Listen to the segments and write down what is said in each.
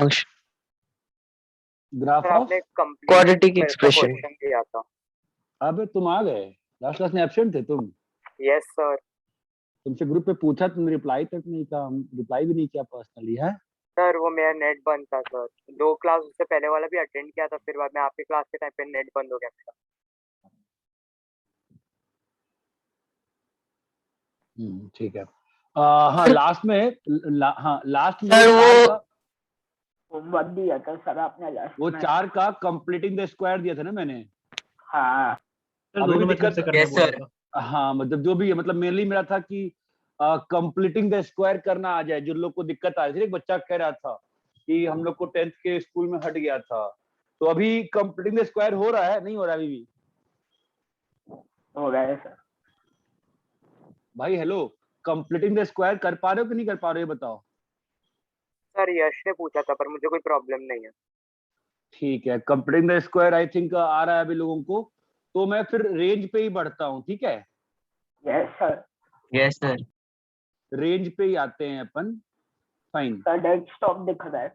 Function graph sir of आपने quadratic complete expression. Question दिया था। अबे तुम आ गए, लास्ट क्लास में एब्सेंट थे तुम। Yes sir. तुमसे ग्रुप पे पूछा, तुमने रिप्लाई तक नहीं किया, हम रिप्लाई भी नहीं किया पर्सनली है। सर वो मेरा नेट बंद था सर, 2 क्लास उससे पहले वाला भी अटेंड किया था, फिर बाद में आपके क्लास के टाइम पे नेट बंद हो गया मेरा। ठीक है। हाँ लास्ट में हाँ लास्ट में सर चार वो का, होमवर्क दिया था सर आपने लास्ट वो में। 4 का कंप्लीटिंग द स्क्वायर दिया था ना मैंने। हाँ अभी भी दिक्कत से करने Yes, बोला sir. था। हाँ मतलब जो भी है, मतलब मेनली मेरा था कि कंप्लीटिंग द स्क्वायर करना आ जाए। जो लोग को दिक्कत आ रही थी, एक बच्चा कह रहा था कि हम लोग को 10th के स्कूल में हट गया था, तो अभी कंप्लीटिंग द स्क्वायर हो रहा है नहीं हो रहा अभी भी? हो गया है सर। भाई हेलो, कंप्लीटिंग द स्क्वायर कर पा रहे हो कि नहीं कर पा रहे हो ये बताओ। सर यश ने पूछा था पर मुझे कोई प्रॉब्लम नहीं है। ठीक है, completing the square I think आ रहा है अभी लोगों को, तो मैं फिर रेंज पे ही बढ़ता हूँ। ठीक है, yes sir. Yes, sir. Range पे ही आते हैं अपन। फाइन, सर डेस्कटॉप दिख रहा है।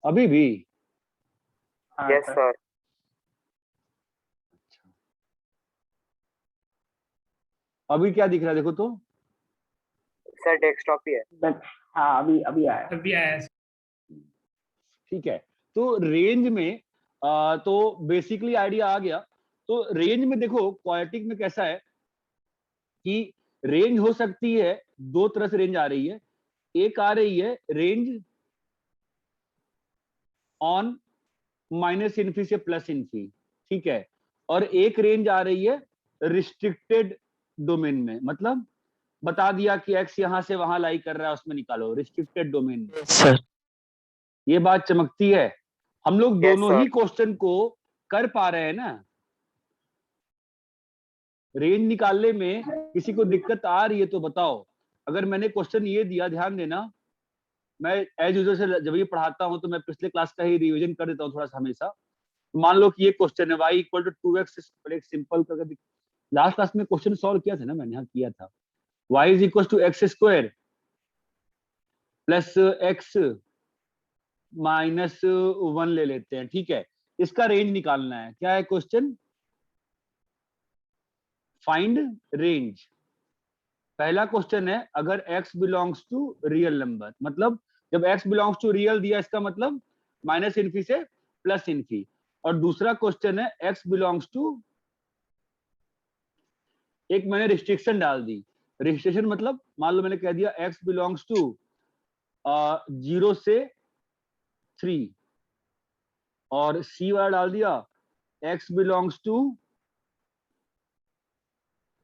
अभी भी हाँ यस सर। सर। अभी क्या दिख रहा है देखो तो। सर डेस्कटॉप ही है। हाँ अभी अभी आया। अभी आया। ठीक है, तो रेंज में तो बेसिकली आइडिया आ गया। तो रेंज में देखो क्वाड्रेटिक में कैसा है कि रेंज हो सकती है, दो तरह से रेंज आ रही है। एक आ रही है रेंज ऑन माइनस इनफी से प्लस इनफी, ठीक है, और एक रेंज आ रही है रिस्ट्रिक्टेड डोमेन में। मतलब बता दिया कि एक्स यहां से वहां लाई कर रहा है, उसमें निकालो रिस्ट्रिक्टेड डोमेन में। Yes, sir. ये बात चमकती है। हम लोग Yes, दोनों sir. ही क्वेश्चन को कर पा रहे हैं ना। रेंज निकालने में किसी को दिक्कत आ रही है तो बताओ। अगर मैंने क्वेश्चन ये दिया, ध्यान देना, मैं एज यूजर से जब ये पढ़ाता हूं तो मैं पिछले क्लास का ही रिवीजन कर देता हूँ थोड़ा सा हमेशा। मान लो कि ये क्वेश्चन है y इक्वल टू 2x, एक सिंपल करके लास्ट क्लास में क्वेश्चन सॉल्व किया था ना मैंने, हाँ किया था। y is equal to x square plus x minus 1 ले लेते हैं, ठीक है। इसका रेंज निकालना है। क्या है क्वेश्चन? Find range. पहला क्वेश्चन है अगर x belongs to real number, मतलब जब x बिलोंग्स टू रियल दिया इसका मतलब माइनस इनफी से प्लस इनफी। और दूसरा क्वेश्चन है x बिलोंग्स टू, एक मैंने रिस्ट्रिक्शन डाल दी। रिस्ट्रिक्शन मतलब मान लो मैंने कह दिया x बिलोंग्स टू 0 से 3, और c वाला डाल दिया x बिलोंग्स टू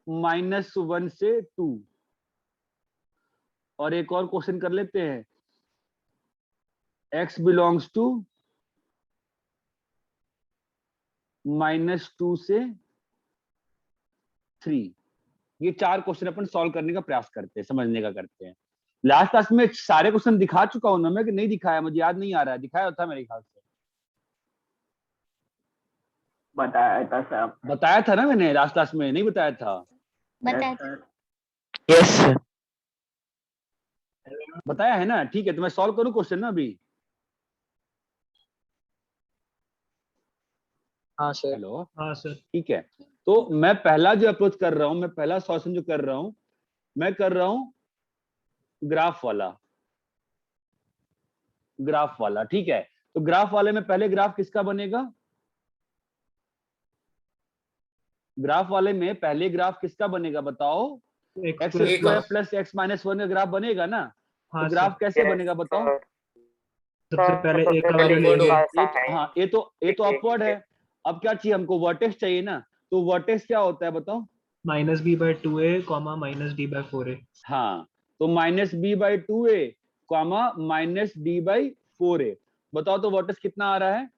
-1 से 2। और एक और क्वेश्चन कर लेते हैं, x बिलोंग्स टू -2 से 3। ये 4 क्वेश्चन अपन सॉल्व करने का प्रयास करते हैं, समझने का करते हैं। लास्ट क्लास में सारे क्वेश्चन दिखा चुका हूं ना मैं, कि नहीं दिखाया? मुझे याद नहीं आ रहा है, दिखाया था मेरे ख्याल से। बताया था सर। बताया था ना मैंने लास्ट क्लास में, नहीं बताया था? बताया था। Yes, sir. बताया है ना? ठीक है, तो मैं सॉल्व करूं क्वेश्चन ना अभी। हाँ सर। हेलो, हाँ सर। ठीक है। तो मैं पहला जो अप्रोच कर रहा हूं, मैं पहला सॉल्यूशन जो कर रहा हूं, मैं कर रहा हूं ग्राफ वाला। ग्राफ वाला, ठीक है। तो ग्राफ वाले में पहले ग्राफ किसका बनेगा? ग्राफ वाले में पहले ग्राफ किसका बनेगा बताओ? X square plus x minus 1 का ग्राफ बनेगा ना। तो ग्राफ कैसे बनेगा बताओ? सबसे पहले ए का वैल्यू लेंगे। हाँ, ये तो अपवर्ड है। अब क्या चाहिए हमको? वर्टेक्स चाहिए ना। तो वर्टेक्स क्या होता है बताओ? -b/2a, -d/4a। हाँ, तो -b/2a, -d/4a। बताओ तो वर्टेक्स कितना आ रहा है?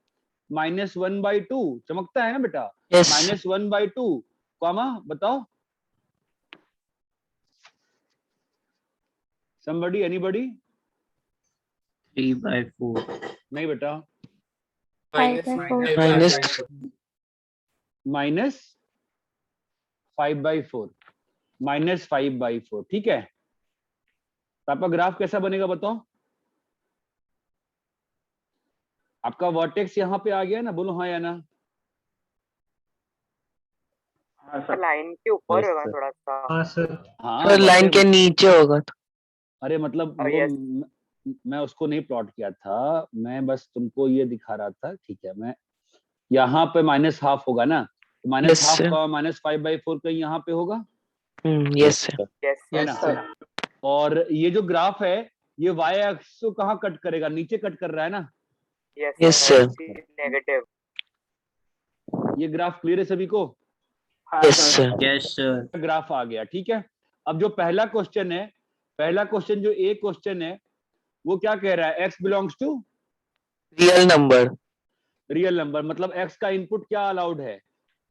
-1/2। चमकता है ना बेटा? Yes. -1/2, बताओ somebody, anybody? 3/4. नहीं बेटा, Minus -5/4, -5/4, ठीक है। तो आपका ग्राफ कैसा बनेगा बताओ? आपका वर्टेक्स यहाँ पे आ गया ना, बोलो हाँ या ना। हाँ सर। लाइन के ऊपर Yes, होगा sir. थोड़ा सा। हाँ सर। हाँ सर लाइन के वर्टेक्स, नीचे होगा तो। अरे मतलब Oh, वो yes. मैं उसको नहीं प्लॉट किया था, मैं बस तुमको ये दिखा रहा था, ठीक है। मैं यहाँ पे -½ होगा ना, तो Yes, -½ sir. का -5/4 कहीं यहाँ पे होगा, Yes, sir. Yes, है sir. ना। सर और ये जो ग्राफ है ये वाई एक्सिस को कहाँ कट करेगा, नीचे कट कर रहा है ना। Yes, Yes, sir. sir. Negative. ये ग्राफ क्लियर है सभी को। हाँ Yes, sir. sir. Yes sir. Graph आ गया, ठीक है। अब जो पहला क्वेश्चन है, पहला क्वेश्चन जो ए क्वेश्चन है, वो क्या कह रहा है, x belongs to Real number. Real number, मतलब एक्स का इनपुट क्या अलाउड है,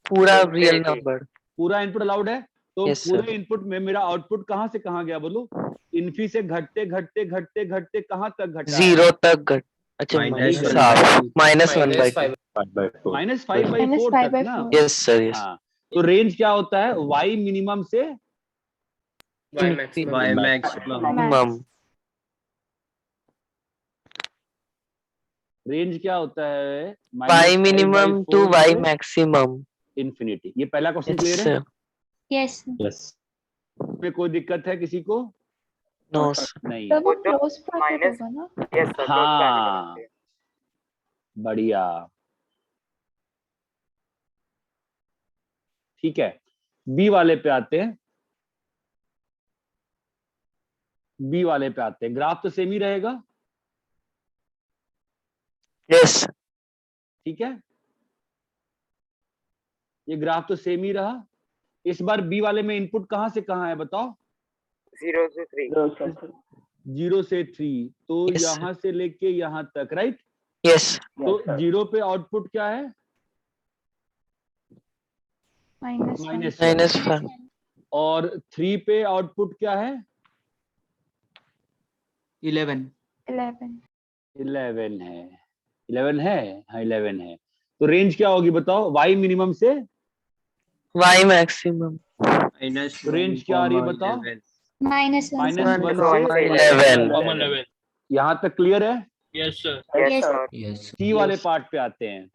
पूरा real Infinity. number. पूरा इनपुट अलाउड है। तो Yes, पूरे sir. इनपुट में मेरा आउटपुट कहाँ से कहाँ गया, बोलो। इन्फी से घटते घटते घटते घटते कहाँ तक घटा है? 0 तक घट, अच्छा माइनस Minus -½ -1/2. -1/2. -5/4 तक ना। Yes, sir. Yes. हाँ, तो रेंज क्या होता है, वाई मिनिमम से वाई मैक्सिमम। Minimum. रेंज क्या होता है, Y minimum to Y maximum. Infinity. ये पहला क्वेश्चन Yes, क्लियर है, sir. यस में कोई दिक्कत है किसी को? No, sir. नहीं। तो वो वो तो क्लोज ब्रैकेट minus- होगा ना। Yes, sir. हाँ। Close bracket होना चाहिए. बढ़िया, ठीक है। बी वाले पे आते हैं, बी वाले पे आते हैं। ग्राफ तो सेम ही रहेगा, Yes. ठीक है। ये ग्राफ तो सेम ही रहा। इस बार बी वाले में इनपुट कहां से कहां है बताओ, 0 से 3. 0 से 3, तो Yes, sir. यहां से लेके यहां तक, राइट। Yes. तो 0 पे आउटपुट क्या है, -1 -1. और 3 पे आउटपुट क्या है, 11। 11 11 है। 11 है, हाँ 11 है। तो रेंज क्या होगी बताओ, वाई मिनिमम से Y maximum. तो रेंज क्या आ रही है बताओ, -1 -1 1 से से 11. यहाँ तक क्लियर है। Yes sir. Yes, Yes. sir. Yes. C वाले पार्ट पे आते हैं।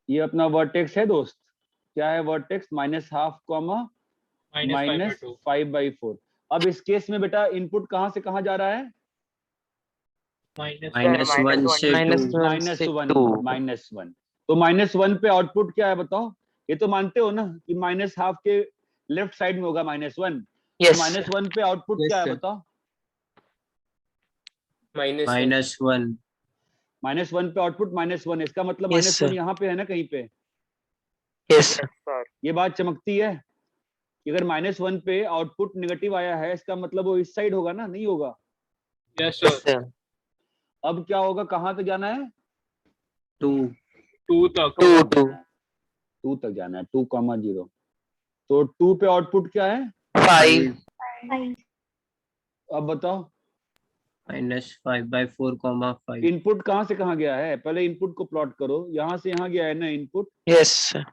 ये अपना वर्टेक्स है दोस्त, क्या है वर्टेक्स, -½ -5/4। अब इस केस में बेटा इनपुट कहां से कहां जा रहा है, -1 से -1 2। से 2. -1। तो -1 पे आउटपुट क्या है बताओ, ये तो मानते हो ना कि -½ के लेफ्ट साइड में होगा -1। Yes. -1 पे आउटपुट Yes, क्या है sir. बताओ, -1। -1 पे आउटपुट -1, इसका मतलब Yes, -1 sir. यहाँ पे है ना कहीं पे। Yes. Yes, sir. ये बात चमकती है कि अगर -1 पे आउटपुट नेगेटिव आया है, इसका मतलब वो इस साइड होगा ना, नहीं होगा। Yes Yes, sir. अब क्या होगा, कहाँ तक जाना है, 2 तक। 2 2 तक जाना है, 2,0। तो 2 पे आउटपुट क्या है, 5. 5 अब बताओ -5/4, 5। इनपुट कहाँ से कहाँ गया है, पहले इनपुट को प्लॉट करो, यहाँ से यहाँ गया है ना input, Yes, sir.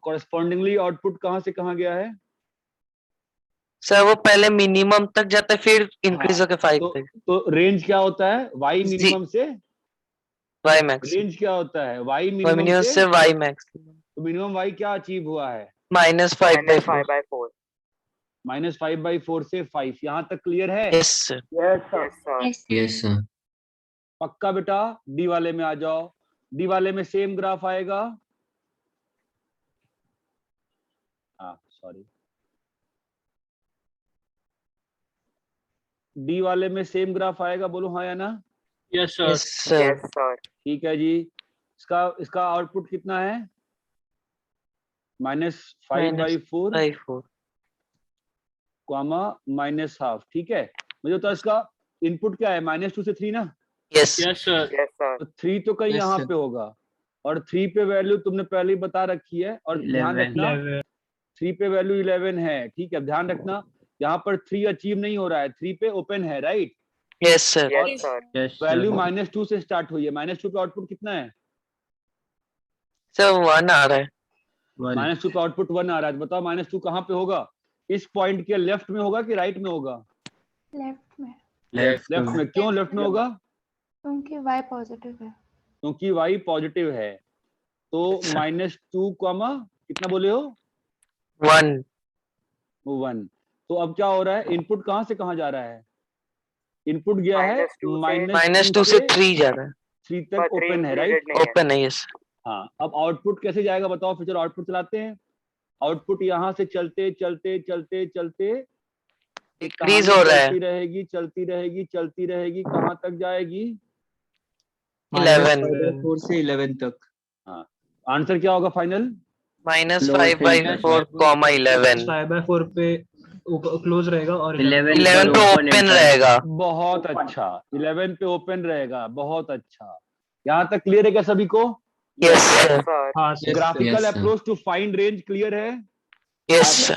Correspondingly output कहाँ से कहाँ गया है। सर वो पहले मिनिमम तक जाता है फिर इंक्रीज होके 5 तक. तो रेंज क्या होता है, वाई मिनिमम से, Y max. रेंज क्या होता है, वाई Y मिनिमम minimum से, से Y maximum. तो मिनिमम वाई क्या अचीव हुआ है, -5/4. -5/4. -5/4 से 5, यहाँ तक क्लियर है। Yes, sir. Yes, sir. Yes yes sir. पक्का बेटा, डी वाले में आ जाओ। डी वाले में सेम ग्राफ आएगा, हाँ सॉरी, डी वाले में सेम ग्राफ आएगा, बोलो हाँ या ना। Yes Yes, sir. Yes, sir. ठीक है जी, इसका आउटपुट कितना है, -5/4 5/4. -½ ठीक है। मुझे तो इसका इनपुट क्या है, -2 से 3 ना, Yes. सर। Yes, sir. तो 3 तो कहीं Yes, यहाँ sir. पे होगा, और 3 पे वैल्यू तुमने पहले ही बता रखी है, और ध्यान 11. रखना 3 पे वैल्यू 11 है, ठीक है। ध्यान रखना यहाँ पर 3 अचीव नहीं हो रहा है, 3 पे ओपन है, right. Yes, sir. Yes, sir. Yes value -2 से स्टार्ट हुई है, -2 पे आउटपुट कितना है, Sir 1 आ रहा है. -2 पे आउटपुट 1 आ रहा है। बताओ -2 कहाँ पे होगा, इस पॉइंट के लेफ्ट में होगा कि राइट में होगा, लेफ्ट में, लेफ्ट में, क्यों लेफ्ट में होगा? क्योंकि y पॉजिटिव है। क्योंकि y पॉजिटिव है। तो -2 कॉमा कितना बोले हो? 1 1। तो अब क्या हो रहा है, इनपुट कहां से कहां जा रहा है? इनपुट गया है -2 से 3 जा रहा है, 3 तक ओपन है, राइट? ओपन है, यस। हाँ, अब आउटपुट कैसे जाएगा बताओ? फिर चलो आउटपुट चलाते हैं। आउटपुट यहाँ से चलते चलते चलते चलते इंक्रीज हो रहा है, चलती रहेगी चलती रहेगी चलती रहेगी, कहाँ तक जाएगी? 11 -5/4 से 11 तक। हाँ, आंसर क्या होगा फाइनल? -5/4, 11 5/4 पे क्लोज रहेगा और 11 पे ओपन रहेगा। बहुत अच्छा, 11 पे ओपन रहेगा, बहुत अच्छा। यहाँ तक क्लियर है क्या सभी को? यस हाँ sir. Graphical approach to find range clear है? यस।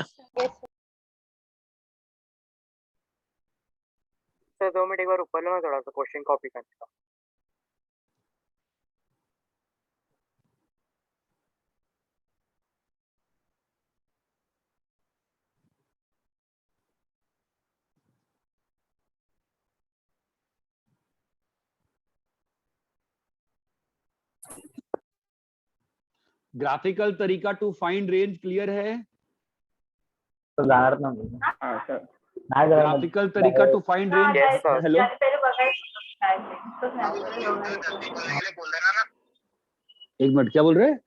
सर 2 मिनट एक बार ऊपर लो, मैं थोड़ा सा क्वेश्चन कॉपी करने का। ग्राफिकल तरीका टू फाइंड रेंज क्लियर है? हाँ सर। ग्राफिकल तरीका to find range. Yes, sir. Hello, एक मिनट, क्या बोल रहे हैं?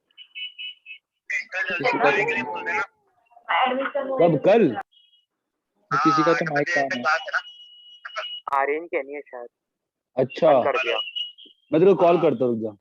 कब? कल? किसी का तो माइक ऑन है। आर्यन के नहीं है शायद, अच्छा, बंद कर दिया। मैं तेरे को कॉल करता हूँ, रुक जा।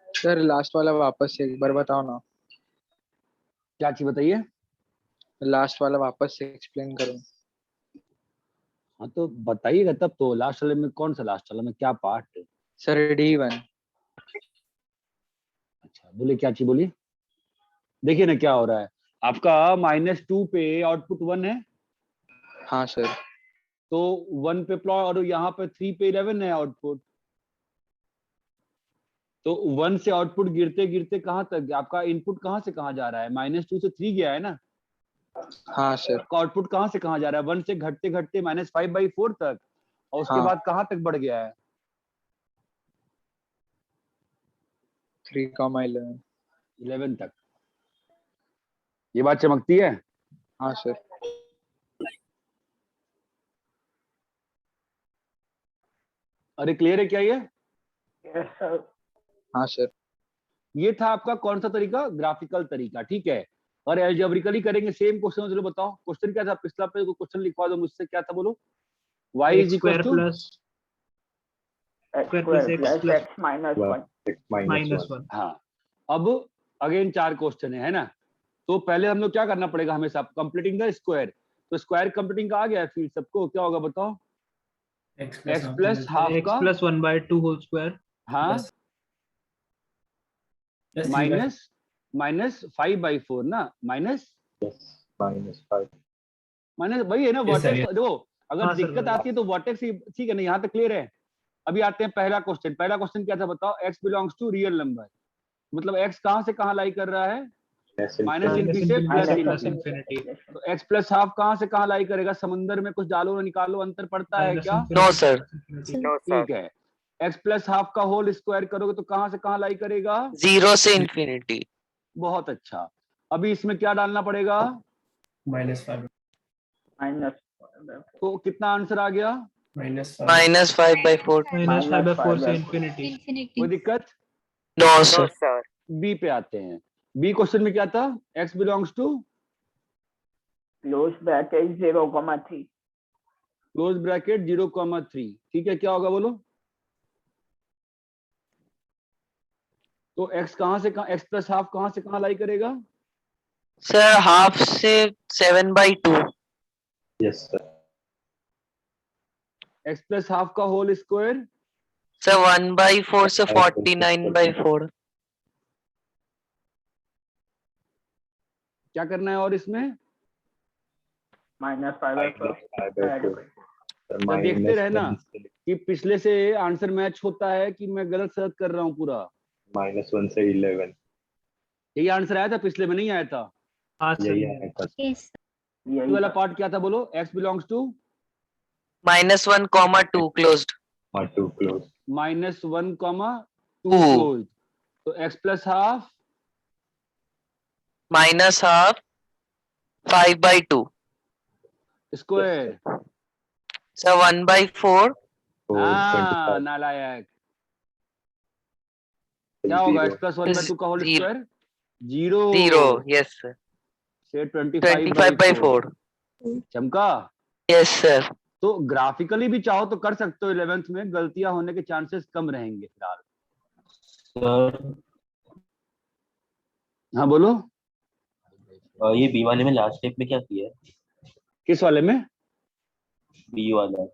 सर लास्ट वाला वापस से एक बार बताओ ना। क्या चीज बताइए? लास्ट वाला वापस से एक्सप्लेन करो। हाँ तो बताइएगा तब तो। लास्ट वाले में कौन सा लास्ट वाला में क्या पार्ट है? Sir D1। अच्छा, बोले क्या चीज बोली? देखिए ना क्या हो रहा है आपका, -2 पे आउटपुट 1 है, हाँ सर। तो 1 पे प्लॉट, और यहाँ पे 3 पे 11 है आउटपुट। तो 1 से आउटपुट गिरते गिरते कहाँ तक आपका इनपुट कहाँ से कहाँ जा रहा है? -2 से 3 गया है ना? हाँ सर। आपका आउटपुट कहाँ से कहाँ जा रहा है? 1 से घटते घटते -5/4 तक, और उसके हाँ। बाद कहाँ तक बढ़ गया है? 3,11। 11 तक। ये बात चमकती है? हाँ सर। अरे क्लियर है क्या ये? Yes sir. हाँ सर। ये था आपका कौन सा तरीका? ग्राफिकल तरीका, ठीक है। और एल्जेब्रिकली करेंगे सेम क्वेश्चन। चलो बताओ क्वेश्चन क्या था पिछला, पे क्वेश्चन लिखवा दो मुझसे, क्या था बोलो? y x square plus x -1। हाँ, अब अगेन 4 क्वेश्चन है ना? तो पहले हम लोग क्या करना पड़ेगा हमेशा? Completing the square. तो स्क्वायर कंप्लीटिंग का आ गया फील्ड सबको, क्या होगा बताओ? x प्लस हाफ x का, प्लस 1/2 होल स्क्वायर, हाँ, माइनस 5/4 ना, माइनस वही है ना वर्टेक्स। देखो अगर हाँ सर, दिक्कत आती है तो वर्टेक्स, ठीक है ना? यहाँ तक क्लियर है? अभी आते हैं पहला क्वेश्चन। पहला क्वेश्चन क्या था बताओ? x belongs to real number, मतलब x कहाँ से कहाँ लाई कर रहा है? माइनस इन्फिनिटी से प्लस इन्फिनिटी। तो x प्लस हाफ कहाँ से कहाँ लाई करेगा? समुंदर में कुछ डालो और निकालो, अंतर पड़ता है क्या? No sir. No sir. ठीक है, x प्लस हाफ का होल स्क्वायर करोगे तो कहाँ से कहाँ लाई करेगा? 0 से इंफिनिटी। बहुत अच्छा। अभी इसमें क्या डालना पड़ेगा? -5 minus तो कितना आंसर आ गया? -5/4। -5/4 से इंफिनिटी। कोई दिक्कत? No no sir. Sir. B पे आते हैं। बी क्वेश्चन में क्या था? x belongs to close bracket 0,3 close bracket 0,3। ठीक है, क्या होगा बोलो? तो x कहाँ से कहाँ, x प्लस हाफ कहाँ से कहाँ लाई करेगा? सर हाफ से 7/2। Yes sir. x plus half का होल स्क्वायर सर 1/4 से 49/4। क्या करना है और इसमें? -5/4 तो देखते रहे ना कि पिछले से आंसर मैच होता है कि मैं गलत सलत कर रहा हूँ पूरा। -1 से 11 यही आंसर आया था, पिछले में नहीं आया था। हाँ यही सर। आया था। ये वाला पार्ट क्या था बोलो? x belongs to -1, 2 closed. 2 close. -1, 2 2 close. तो x प्लस हाफ -हाफ 5/2। स्क्वायर। सर 1/4। हाँ, नालायक। क्या होगा? x प्लस 1/2 का whole Zero. Square 0 0। Yes sir. से 25/4। चमका। Yes sir. तो ग्राफिकली भी चाहो तो कर सकते हो, 11th में गलतियां होने के चांसेस कम रहेंगे फिलहाल। सर हाँ बोलो। ये बी वाले में लास्ट स्टेप में क्या किया है? किस वाले में? बी वाला।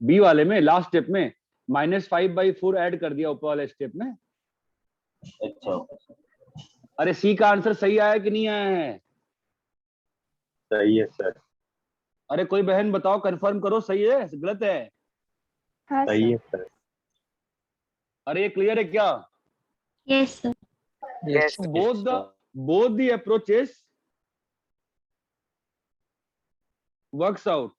बी वाले में लास्ट स्टेप में -5/4 ऐड कर दिया ऊपर वाले स्टेप में। अच्छा। अरे सी का आंसर सही आया कि नहीं आया है? सही है सर। अरे कोई बहन बताओ, कंफर्म करो सही है गलत है? हाँ सही सर। है सर। अरे ये क्लियर है क्या? Yes sir. Yes. both the approaches works out।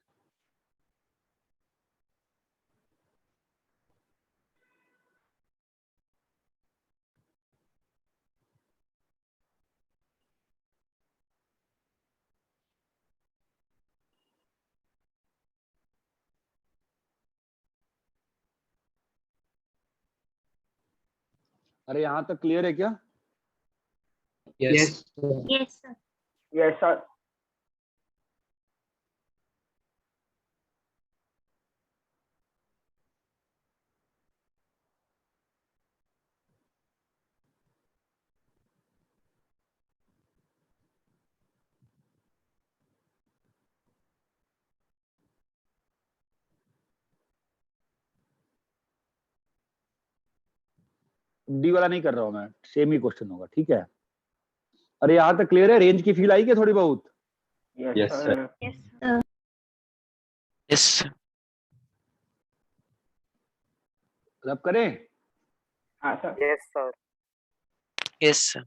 अरे यहां तक क्लियर है क्या? Yes yes sir. yes sir D वाला नहीं कर रहा हूं मैं, सेम ही क्वेश्चन होगा। ठीक है, अरे यहां तक क्लियर है? रेंज की फील आई क्या थोड़ी बहुत? Yes, sir. Yes sir. Yes. अब करें? हाँ sir yes sir. Yes sir.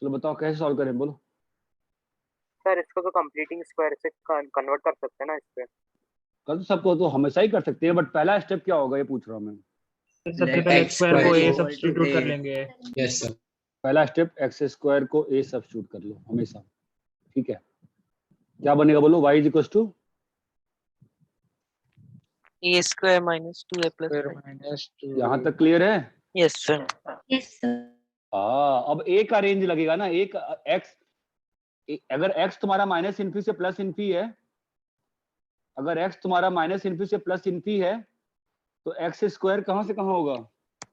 चलो बताओ कैसे सॉल्व करें, बोलो। सर इसको तो कंप्लीटिंग स्क्वायर से कन्वर्ट कर सकते हैं ना इस पे? कल तो सबको तो हमेशा ही कर सकते हैं, बट पहला स्टेप क्या होगा ये पूछ रहा हूँ मैं। सबसे पहले x स्क्वायर को a सब्स्टिट्यूट कर लेंगे। Yes sir. पहला स्टेप एक्स स्क्वायर को ए सब्स्टिट्यूट कर लो हमेशा। ठीक है, क्या बनेगा बोलो? y is equal to a square -2a plus फिर -2। यहाँ तक क्लियर है? Yes sir. Yes sir. अब ए का रेंज लगेगा ना, एक एक्स, अगर x तुम्हारा -∞ से +∞ है, अगर x तुम्हारा -∞ से +∞ है तो x स्क्वायर कहाँ से कहाँ होगा?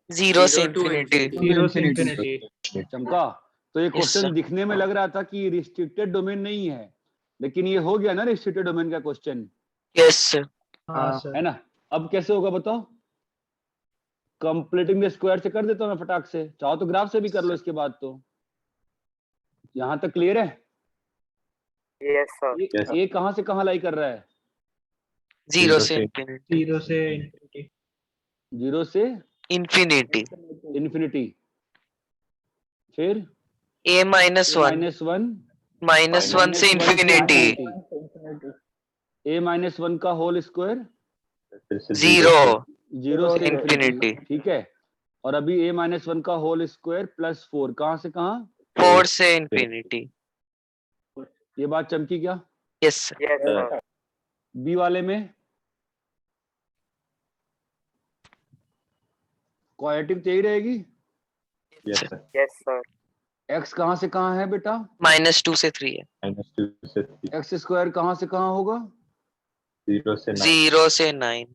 जीरो से इंफिनिटी। जीरो से इंफिनिटी। चमका, तो ये Yes, क्वेश्चन sir. दिखने में लग रहा था कि रिस्ट्रिक्टेड डोमेन नहीं है, लेकिन ये हो गया ना रिस्ट्रिक्टेड डोमेन का क्वेश्चन, यस सर। हाँ है सर। ना। अब कैसे होगा बताओ? कंप्लीटिंग द स्क्वायर से कर देता हूँ मैं फटाक से, चाहो तो ग्राफ से भी कर लो इसके बाद। तो यहाँ तक क्लियर है? Yes sir. Yes. ये कहाँ से कहाँ लाई कर रहा है? जीरो Zero से से- इंफिनिटी। जीरो से इंफिनिटी। 0 से इंफिनिटी। इन्फिनिटी, फिर a minus one -1 minus one से इंफिनिटी। a-1 का होल स्क्वायर फिर से जीरो 0 से Infinity. इन्फिनिटी, ठीक है। और अभी a-1 का होल स्क्वायर +4 कहाँ से कहाँ? 4 से इंफिनिटी। ये बात चमकी क्या? Yes sir. Yes sir. B वाले में क्वाड्रेटिक चाहिए रहेगी। Yes, sir. Yes sir. x कहाँ से कहाँ है बेटा? -2 से 3 है। -2 से 3. x स्क्वायर कहाँ से कहाँ होगा? 0 से 9. 0 से 9।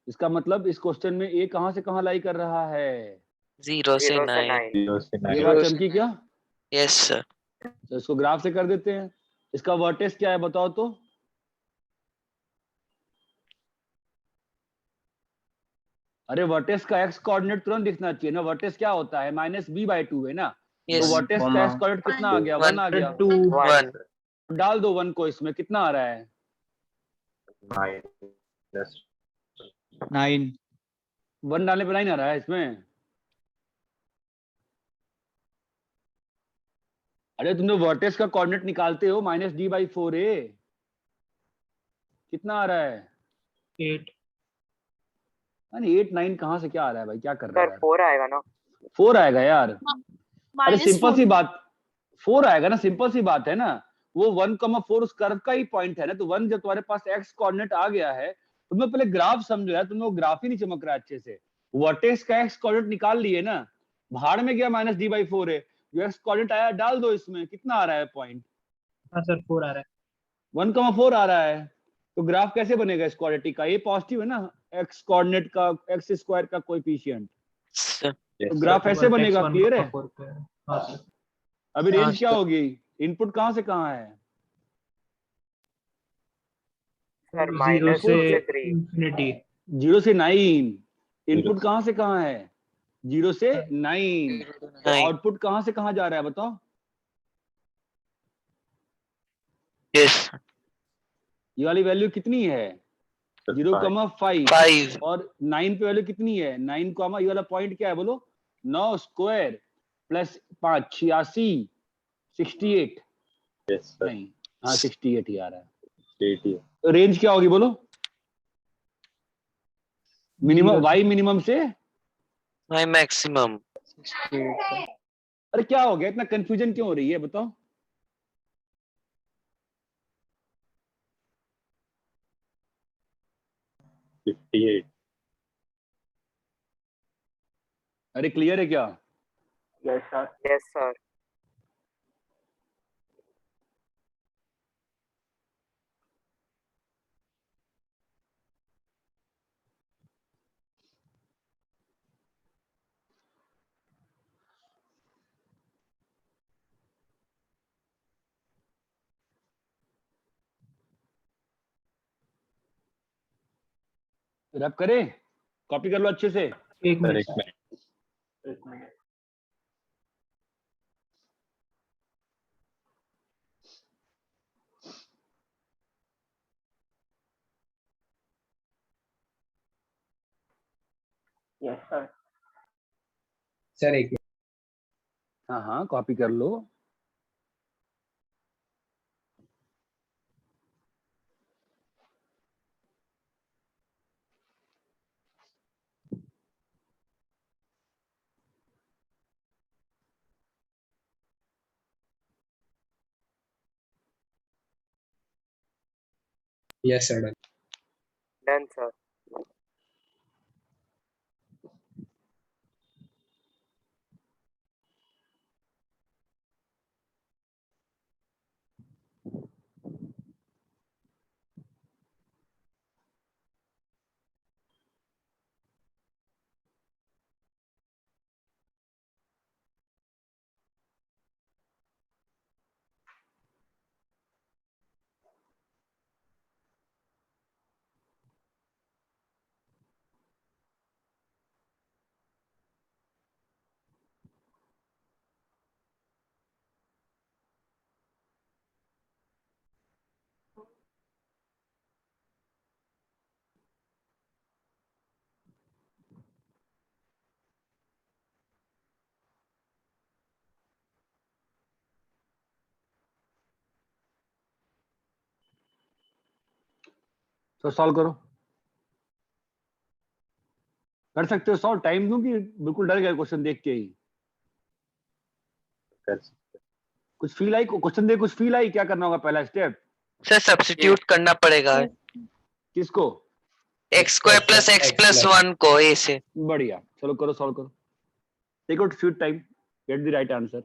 इसका मतलब इस क्वेश्चन में a कहाँ से कहाँ लाई कर रहा है? 0 से 9। 0 से 9. ये बात चमकी क्या? Yes sir. तो इसको ग्राफ से कर देते हैं। इसका वर्टेक्स क्या है बताओ तो? अरे वर्टेक्स का x कोऑर्डिनेट तुरंत दिखना चाहिए ना। वर्टेक्स क्या होता है? -b/2 है ना। तो यस वर्टेक्स का x कोऑर्डिनेट कितना आ गया? 1 आ गया। 2 1 डाल दो 1 को इसमें, कितना आ रहा है? -9. 9 1 डालने पे 9 आ रहा है इसमें। अरे तुम लोग वर्टेक्स का कोऑर्डिनेट निकालते हो -d/4a, कितना आ रहा है? 8 नहीं 8 9 कहाँ से क्या आ रहा है भाई? क्या कर रहा है सर यार? 4 आएगा ना। 4 आएगा यार। अरे सिंपल सी बात, 4 आएगा ना, सिंपल सी बात है ना। वो 1,4 उस कर्व का ही पॉइंट है ना। तो 1 जब तुम्हारे पास x कोऑर्डिनेट आ गया है, तुम्हें पहले ग्राफ समझो यार। तुम लोग ग्राफ ही नहीं चमक रहा अच्छे से। वर्टेक्स का x कोऑर्डिनेट निकाल लिए ना, भाड़ में गया -d/4 है। जो x कोऑर्डिनेट आया डाल दो इसमें, कितना आ रहा है पॉइंट? हाँ सर 4 आ रहा है। 1,4 आ रहा है। तो ग्राफ कैसे बनेगा इस क्वाड्रेटिक का? ये पॉजिटिव है ना, x कोऑर्डिनेट का x स्क्वायर का कोएफिशिएंट। सर। Yes, तो sir. ग्राफ ऐसे बनेगा, Vertex 1 क्लियर का है? 4 पे है। हाँ सर। अभी हाँ, रेंज क्या सर। होगी? इनपुट कहाँ से कहाँ है? सर 0 से -2 से 3। इंफिनिटी। 0 से 9। इनपुट से- कहाँ से कहाँ है? 0 से 9। तो 9 आउटपुट कहाँ से कहाँ जा रहा है बताओ? यस ये वाली वैल्यू कितनी है? 0,5। 5 और 9 पे वैल्यू कितनी है? 9, ये वाला पॉइंट क्या है बोलो? 9 स्क्वायर + 5 86 68। Yes, sir. नहीं, हाँ 68 ही आ रहा है। 80. तो रेंज क्या होगी बोलो? मिनिमम y मिनिमम से। y maximum. अरे क्या हो गया? इतना कंफ्यूजन क्यों हो रही है बताओ? -58. अरे क्लियर है क्या? Yes sir. Yes sir. रब करे, कॉपी कर लो अच्छे से। एक Sir, मिनट एक मिनट. एक मिनट। Yes sir. सर एक हाँ हाँ कॉपी कर लो। Yes sir. Done sir. तो सॉल्व करो, कर सकते हो सॉल्व। टाइम दूं कि बिल्कुल डर गए क्वेश्चन देख के ही? कर सकते कुछ फील आई, क्वेश्चन देख कुछ फील आई? क्या करना होगा पहला स्टेप? सर सब्स्टिट्यूट करना पड़ेगा किसको? x square plus x plus 1 को a से। बढ़िया, चलो करो, सॉल्व करो, take out few time, get the right answer.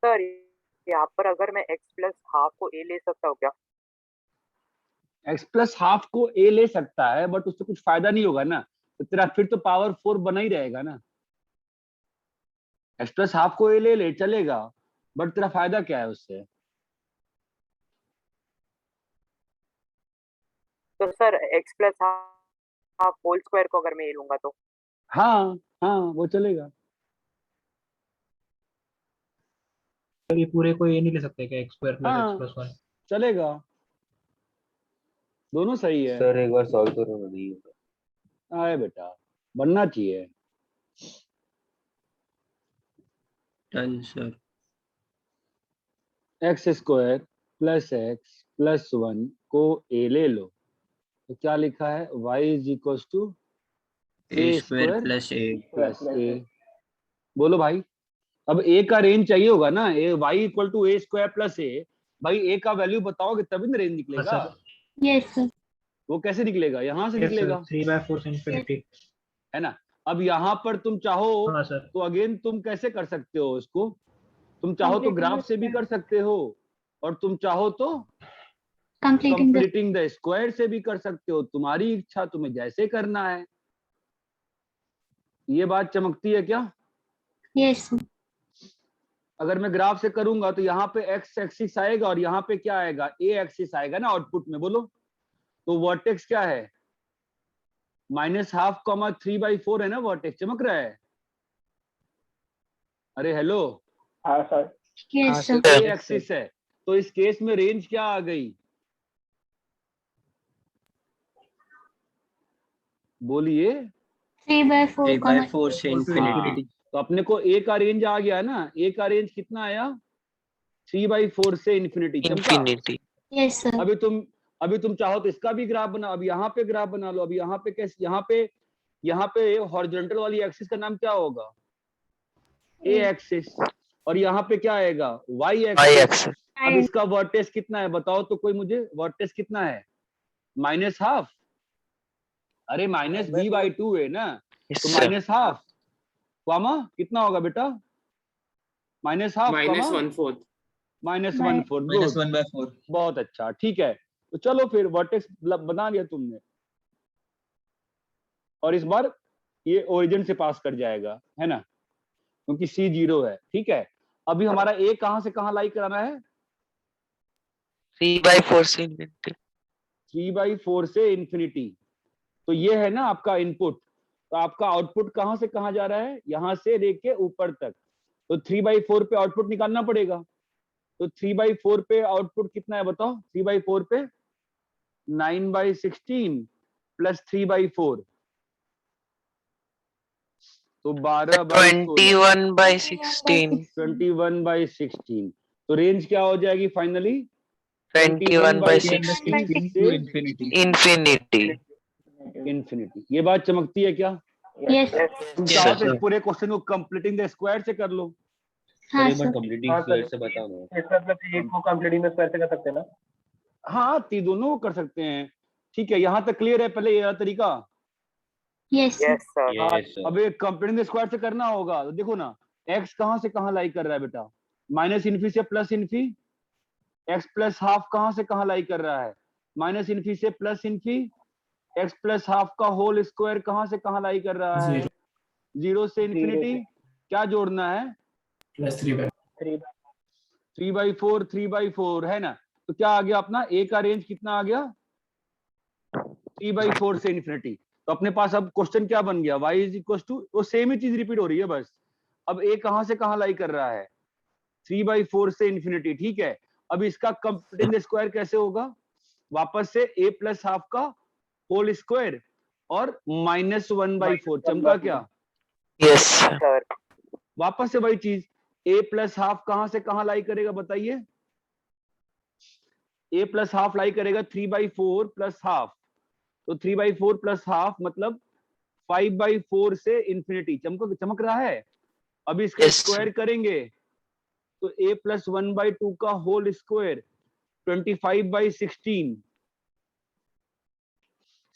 Sir यहाँ पर अगर मैं x प्लस हाफ को a ले सकता हूँ क्या? एक्स प्लस हाफ को ए ले सकता है, बट उससे कुछ फायदा नहीं होगा ना, तो तेरा फिर तो पावर 4 बना ही रहेगा ना। एक्स प्लस हाफ को ए ले ले चलेगा, बट तेरा फायदा क्या है उससे? तो sir x plus half whole square को अगर मैं a लूंगा तो? हाँ हाँ, वो चलेगा। तो ये पूरे को ये नहीं ले सकते क्या, x स्क्वायर प्लस हाँ, x प्लस 1? चलेगा, दोनों सही है। सर एक बार सॉल्व करो ना, नहीं होगा। आए बेटा, बनना चाहिए। Done sir. X square plus x plus 1 को ए ले लो, तो क्या लिखा है? y is equal to a square plus a plus a. बोलो भाई, अब a का रेंज चाहिए होगा ना, a y equal to a square plus a. भाई a का वैल्यू बताओगे तभी ना रेंज निकलेगा। Yes, sir. वो कैसे निकलेगा, यहाँ से निकलेगा, 3/4 से इंफिनिटी। है ना। अब यहाँ पर तुम चाहो हाँ सर। तो अगेन तुम कैसे कर सकते हो इसको, तुम चाहो तो ग्राफ से भी कर सकते हो, और तुम चाहो तो कंप्लीटिंग द स्क्वायर से भी कर सकते हो, तुम्हारी इच्छा, तुम्हें जैसे करना है। ये बात चमकती है क्या? Yes sir. अगर मैं ग्राफ से करूंगा तो यहाँ पे एक्स एक्सिस आएगा और यहाँ पे क्या आएगा, ए एक्सिस आएगा ना आउटपुट में, बोलो। तो वर्टेक्स क्या है, -12, 3/4 है ना वर्टेक्स, चमक रहा है। अरे हेलो, हाँ सर। यस तो सर। ए एक्सिस है, तो इस केस में रेंज क्या आ गई, बोलिए। 3/4 से इंफिनिटी। तो अपने को ए का रेंज आ गया ना, ए का रेंज कितना आया, 3/4 से इंफिनिटी, चमका। इंफिनिटी। Yes sir. अभी तुम चाहो तो इसका भी ग्राफ बना, अब यहाँ पे ग्राफ बना लो। अब यहाँ पे कैसे, यहाँ पे हॉरिजॉन्टल वाली एक्सिस का नाम क्या होगा, ए एक्सिस, और यहाँ पे क्या आएगा, वाई वाई एक्सिस। एक्सिस। अब इसका वर्टेक्स कितना है बताओ तो कोई मुझे, वर्टेक्स कितना है, -12, अरे -b/2 है ना, तो -12 कॉमा कितना होगा बेटा, -12 -1/4। -1/4, गुड, बहुत अच्छा, ठीक है। तो चलो फिर वर्टेक्स बना लिया तुमने, और इस बार ये ओरिजिन से पास कर जाएगा, है ना, क्योंकि C 0 है, ठीक है। अभी हमारा A कहां से कहां लाई कराना है, 3/4 से इंफिनिटी। 3/4 से इंफिनिटी। तो ये है ना आपका इनपुट, तो आपका आउटपुट कहां से कहां जा रहा है, यहां से लेके ऊपर तक। तो 3/4 पे आउटपुट निकालना पड़ेगा। तो 3/4 पे आउटपुट कितना है बताओ, 3/4 पे 9/16 प्लस 3/4, तो 21/16। 21/16। तो रेंज क्या हो जाएगी फाइनली, 21/16 से इंफिनिटी। इंफिनिटी। ये बात चमकती है क्या? यस। तुम चाहो तो इस पूरे क्वेश्चन को कंप्लीटिंग द स्क्वायर से कर लो। हाँ एक बार सर। कंप्लीटिंग स्क्वायर से बताओ ना। इसका मतलब एक को कंप्लीटिंग स्क्वायर से कर सकते हैं ना? हाँ, दोनों को कर सकते हैं, ठीक है। यहाँ तक क्लियर है पहले ये वाला तरीका? Yes sir. Yes sir. Yes sir. अब ये कंप्लीटिंग द स्क्वायर से करना होगा, तो देखो ना, x कहां से कहां लाई कर रहा है बेटा, -∞ से +∞, x +½ कहां से कहां लाई कर रहा है, -∞ से +∞, x +½ का होल स्क्वायर कहां से कहां लाई कर रहा है, 0 से इंफिनिटी। क्या जोड़ना है, +3/4, 3/4 है ना। तो क्या आ गया अपना a का रेंज कितना आ गया, 3/4 से इंफिनिटी। तो अपने पास अब क्वेश्चन क्या बन गया, y इज इक्वल टू, वो सेम ही चीज रिपीट हो रही है बस। अब a कहां से कहां लाई कर रहा है, 3/4 से इंफिनिटी, ठीक है। अब इसका कंप्लीटिंग द स्क्वायर कैसे होगा, वापस से a +½ का होल स्क्वायर और -1/4, चमका क्या, यस सर। वापस से वही चीज, a +½ कहां से कहां लाई करेगा बताइए, a +½ लाई करेगा 3/4 +½ तो 3/4 +½ मतलब 5/4 से इंफिनिटी, चमक रहा है। अब इसका Yes. स्क्वायर करेंगे तो a + 1/2 का होल स्क्वायर 25/16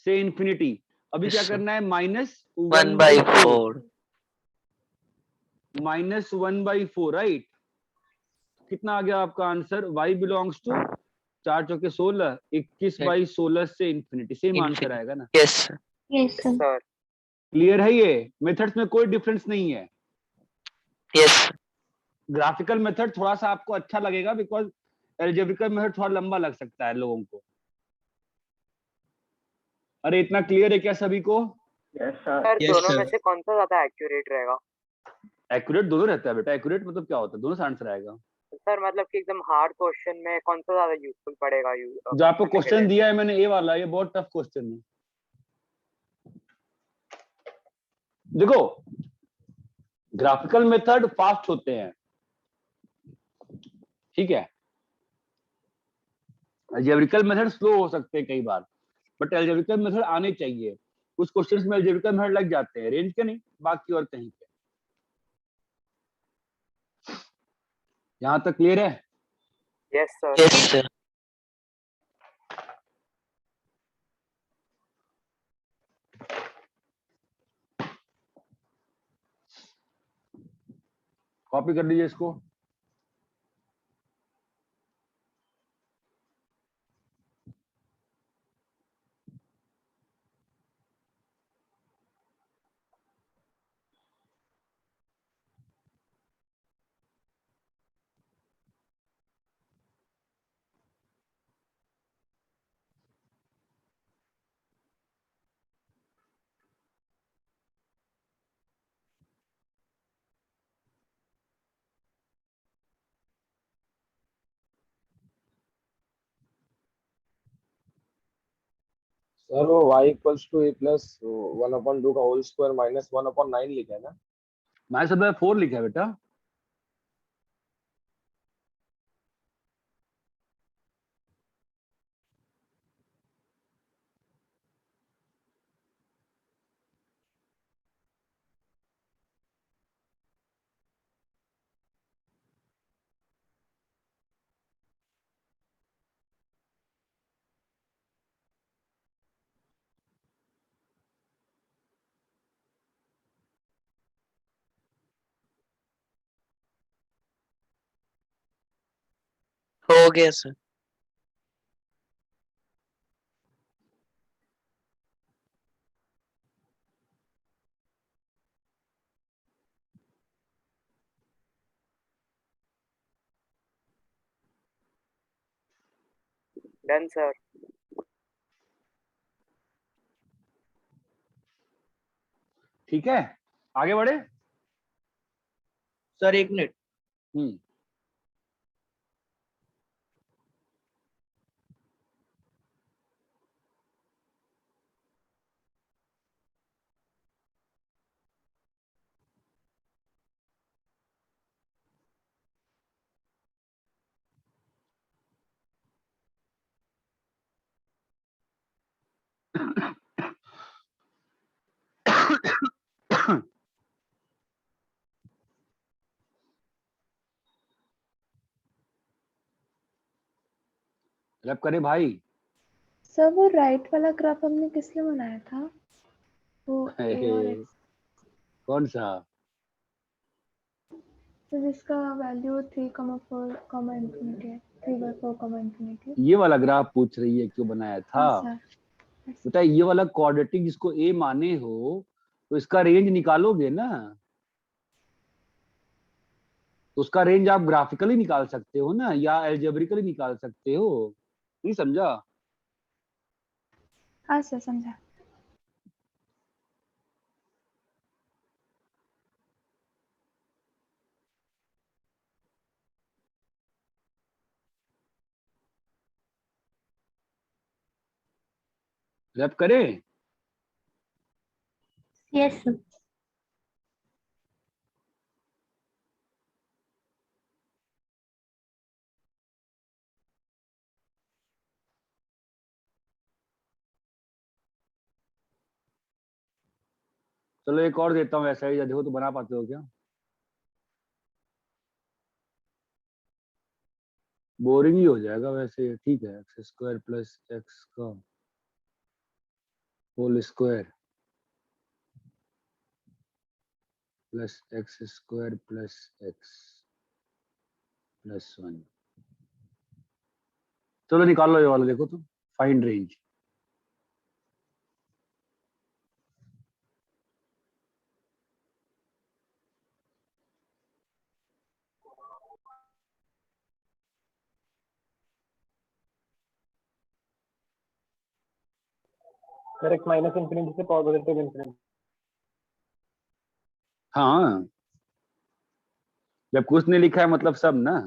से इंफिनिटी। अभी Yes, क्या sir. करना है, -1/4। -1/4, राइट। कितना आ गया आपका आंसर, y बिलोंग्स टू 4 चौके 16, 21/16 से इंफिनिटी, सेम आंसर आएगा ना। Yes sir. Yes sir. Sir. Clear है, ये मेथड्स में कोई डिफरेंस नहीं है। यस ग्राफिकल मेथड थोड़ा सा आपको अच्छा लगेगा, बिकॉज एल्जेब्रिकल मेथड थोड़ा लंबा लग सकता है लोगों को। अरे इतना क्लियर है क्या सभी को? Yes sir. सर Yes, दोनों sir. में से कौन सा ज्यादा एक्यूरेट रहेगा? एक्यूरेट दोनों रहता है बेटा, एक्यूरेट मतलब क्या होता है, दोनों से आंसर आएगा। सर मतलब कि एकदम हार्ड क्वेश्चन में कौन सा ज्यादा यूजफुल पड़ेगा? जो आपको क्वेश्चन दिया है मैंने ए वाला, ये बहुत टफ क्वेश्चन है। देखो ग्राफिकल मेथड फास्ट होते हैं, ठीक है, एल्जेब्रिकल मेथड स्लो हो सकते हैं कई बार, बट एल्जेब्रिकल मेथड आने चाहिए। कुछ क्वेश्चंस में एल्जेब्रिकल मेथड लग जाते हैं, रेंज के नहीं, बाकी और कहीं पे। यहां तक क्लियर है? Yes sir. Yes sir. Copy कर लीजिए इसको। सर वो y equals to a plus 1/2 का होल स्क्वायर माइनस 1/9 लिखा है ना? मैं सब 4 लिखा है बेटा। हो गया सर। Done sir. ठीक है, आगे बढ़े। Sir 1 minute. हम्म। रैप करे भाई। सर वो राइट वाला ग्राफ हमने किस लिए बनाया था? वो ए और एक्स, कौन सा? तो जिसका वैल्यू 3,4, इंफिनिटी है, 3/4, इंफिनिटी। ये वाला ग्राफ पूछ रही है क्यों बनाया था? हाँ सर। बेटा ये वाला क्वाड्रेटिक जिसको ए माने हो तो इसका रेंज निकालोगे ना, तो उसका रेंज आप ग्राफिकली निकाल सकते हो ना, या एल्जेब्रिकली निकाल सकते हो। नहीं समझा? हाँ सर, समझा। रैप करें? Yes, sir. चलो एक और देता हूँ ऐसा ही, देखो तो बना पाते हो क्या। बोरिंग ही हो जाएगा वैसे, ठीक है। एक्स स्क्वायर प्लस एक्स का whole square plus x square plus x plus 1। चलो निकालो ये वाला, देखो तो फाइंड रेंज। सर एक माइनस इंफिनिटी से पॉजिटिव इंफिनिटी। हाँ, जब कुछ नहीं लिखा है मतलब सब ना।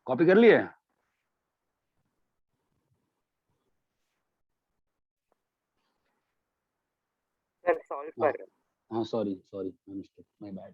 कॉपी कर लिए? सर सॉल्व कर रहे हैं। हाँ sorry sorry mistake, my bad.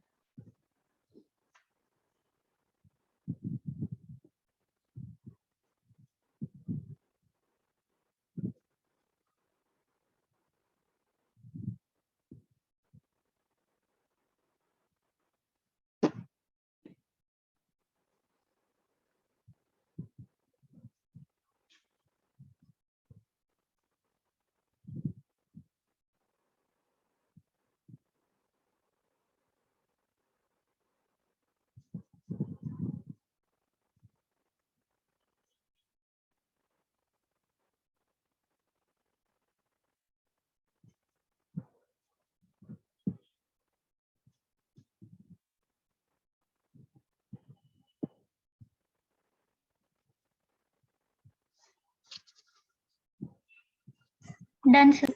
Done sir.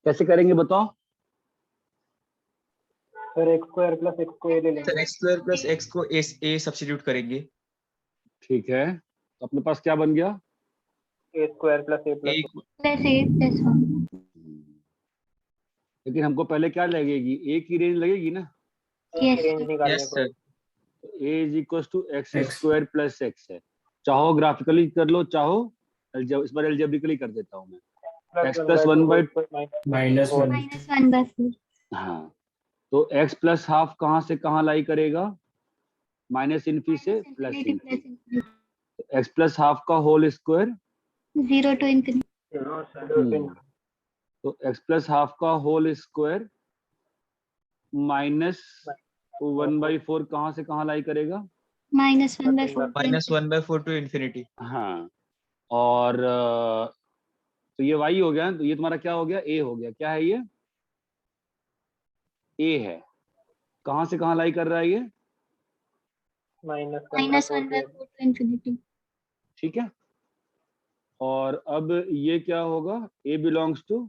कैसे करेंगे बताओ? Sir x square plus x को ए ले लेंगे। एक्स स्क्वायर प्लस एक्स को ए सब्स्टिट्यूट करेंगे। ठीक है, तो अपने पास क्या बन गया? ए स्क्वायर प्लस ए प्लस प्लस ए प्लस 1। लेकिन हमको पहले क्या लगेगी? ए की रेंज लगेगी ना। Yes range sir. निकालने यस को। Sir. A is equal to x X. Square plus x है। चाहो ग्राफिकली कर लो, चाहो इस बार एल्जेब्रिकली कर देता हूँ मैं। x plus 1/2 minus one. -1/4। हाँ, तो x प्लस हाफ कहाँ से कहाँ लाई करेगा? माइनस इन्फी से plus Infy. x plus half का होल स्क्वायर 0 to infinity। तो x प्लस हाफ का होल स्क्वायर माइनस 1/4 कहाँ से कहाँ लाई करेगा? -1/4 -1/4 टू इन्फिनिटी। हाँ, और तो ये y हो गया, तो ये तुम्हारा क्या हो गया? a हो गया। क्या है ये? a है। कहाँ से कहाँ लाई कर रहा है ये? -1/4 to infinity। ठीक है, और अब ये क्या होगा? a बिलोंग्स टू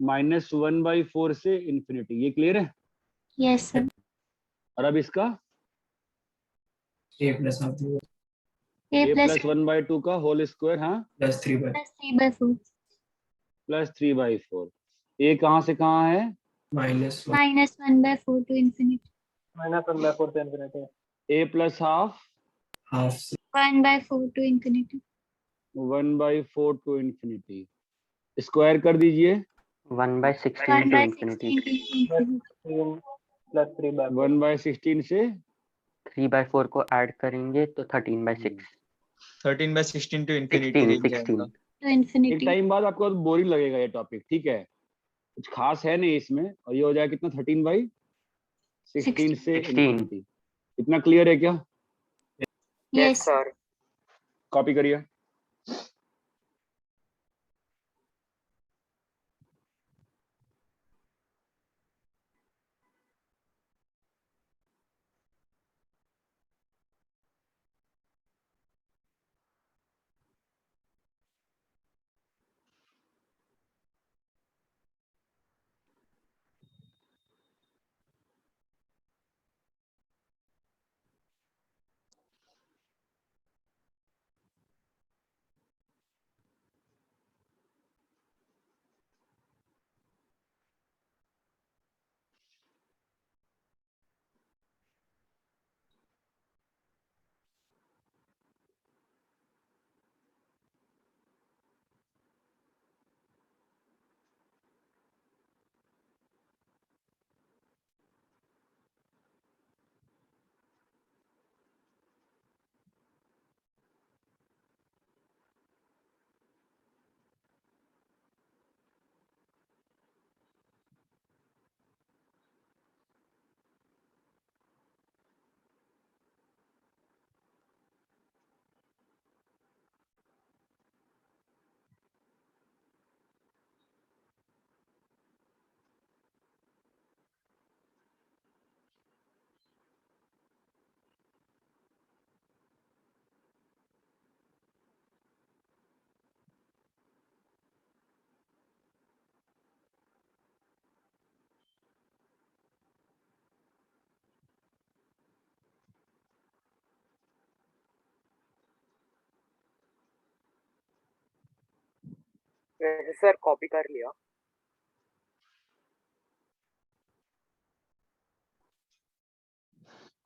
-1/4 से इन्फिनिटी। ये क्लियर है? Yes sir. और अब इसका a plus half a a plus plus 1/2 का होल स्क्वायर, हाँ, प्लस 3/4 प्लस 3/4। a कहाँ से कहाँ है? -1। -1/4 to infinity। -1/4 से infinity. a plus half half 1/4 to infinity। 1/4 to infinity. Square कर दीजिए। 1/16 to infinity। 1/16 to infinity। Plus 3/4। 1/16 से 3/4 को ऐड करेंगे तो 13/6। 13/16 टू इन्फिनिटी रेंज 16 आएगा। to एक infinity। टाइम बाद आपको बोरिंग लगेगा ये टॉपिक, ठीक है, कुछ खास है नहीं इसमें। और ये हो जाएगा कितना? 13/16 से 16। इन्फिनिटी। इतना क्लियर है क्या? Yes sir. कॉपी करिए। वैसे सर कॉपी कर लिया।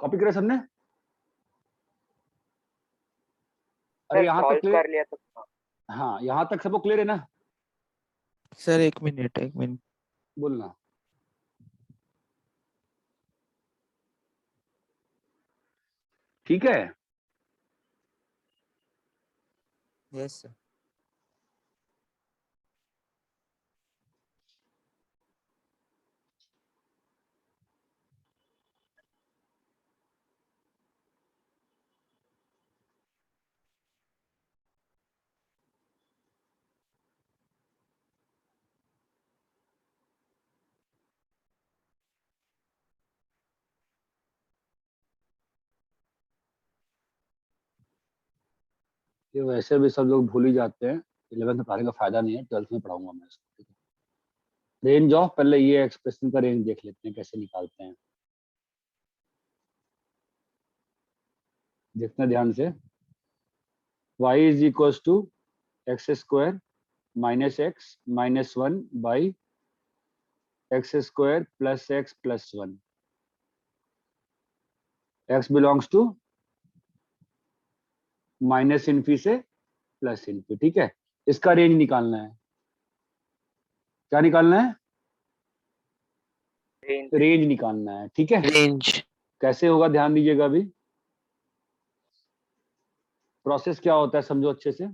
कॉपी करा सबने? अरे सर यहाँ तक सॉल्व क्लियर? कर लिया तो हाँ, यहाँ तक सबको क्लियर है ना? सर एक मिनट बोलना। ठीक है। Yes sir. ये वैसे भी सब लोग भूल ही जाते हैं, 11th में पढ़ाने का फायदा नहीं है, 12th में पढ़ाऊंगा मैं इसको। ठीक है, रेंज ऑफ, पहले ये एक्सप्रेशन का रेंज देख लेते हैं कैसे निकालते हैं। देखना ध्यान से। y is equal to x square minus x minus 1 by x square plus x plus 1। x belongs to minus infi से प्लस इन्फी। ठीक है, इसका रेंज निकालना है। क्या निकालना है? रेंज निकालना है। ठीक है, रेंज। कैसे होगा ध्यान दीजिएगा। अभी प्रोसेस क्या होता है समझो अच्छे से।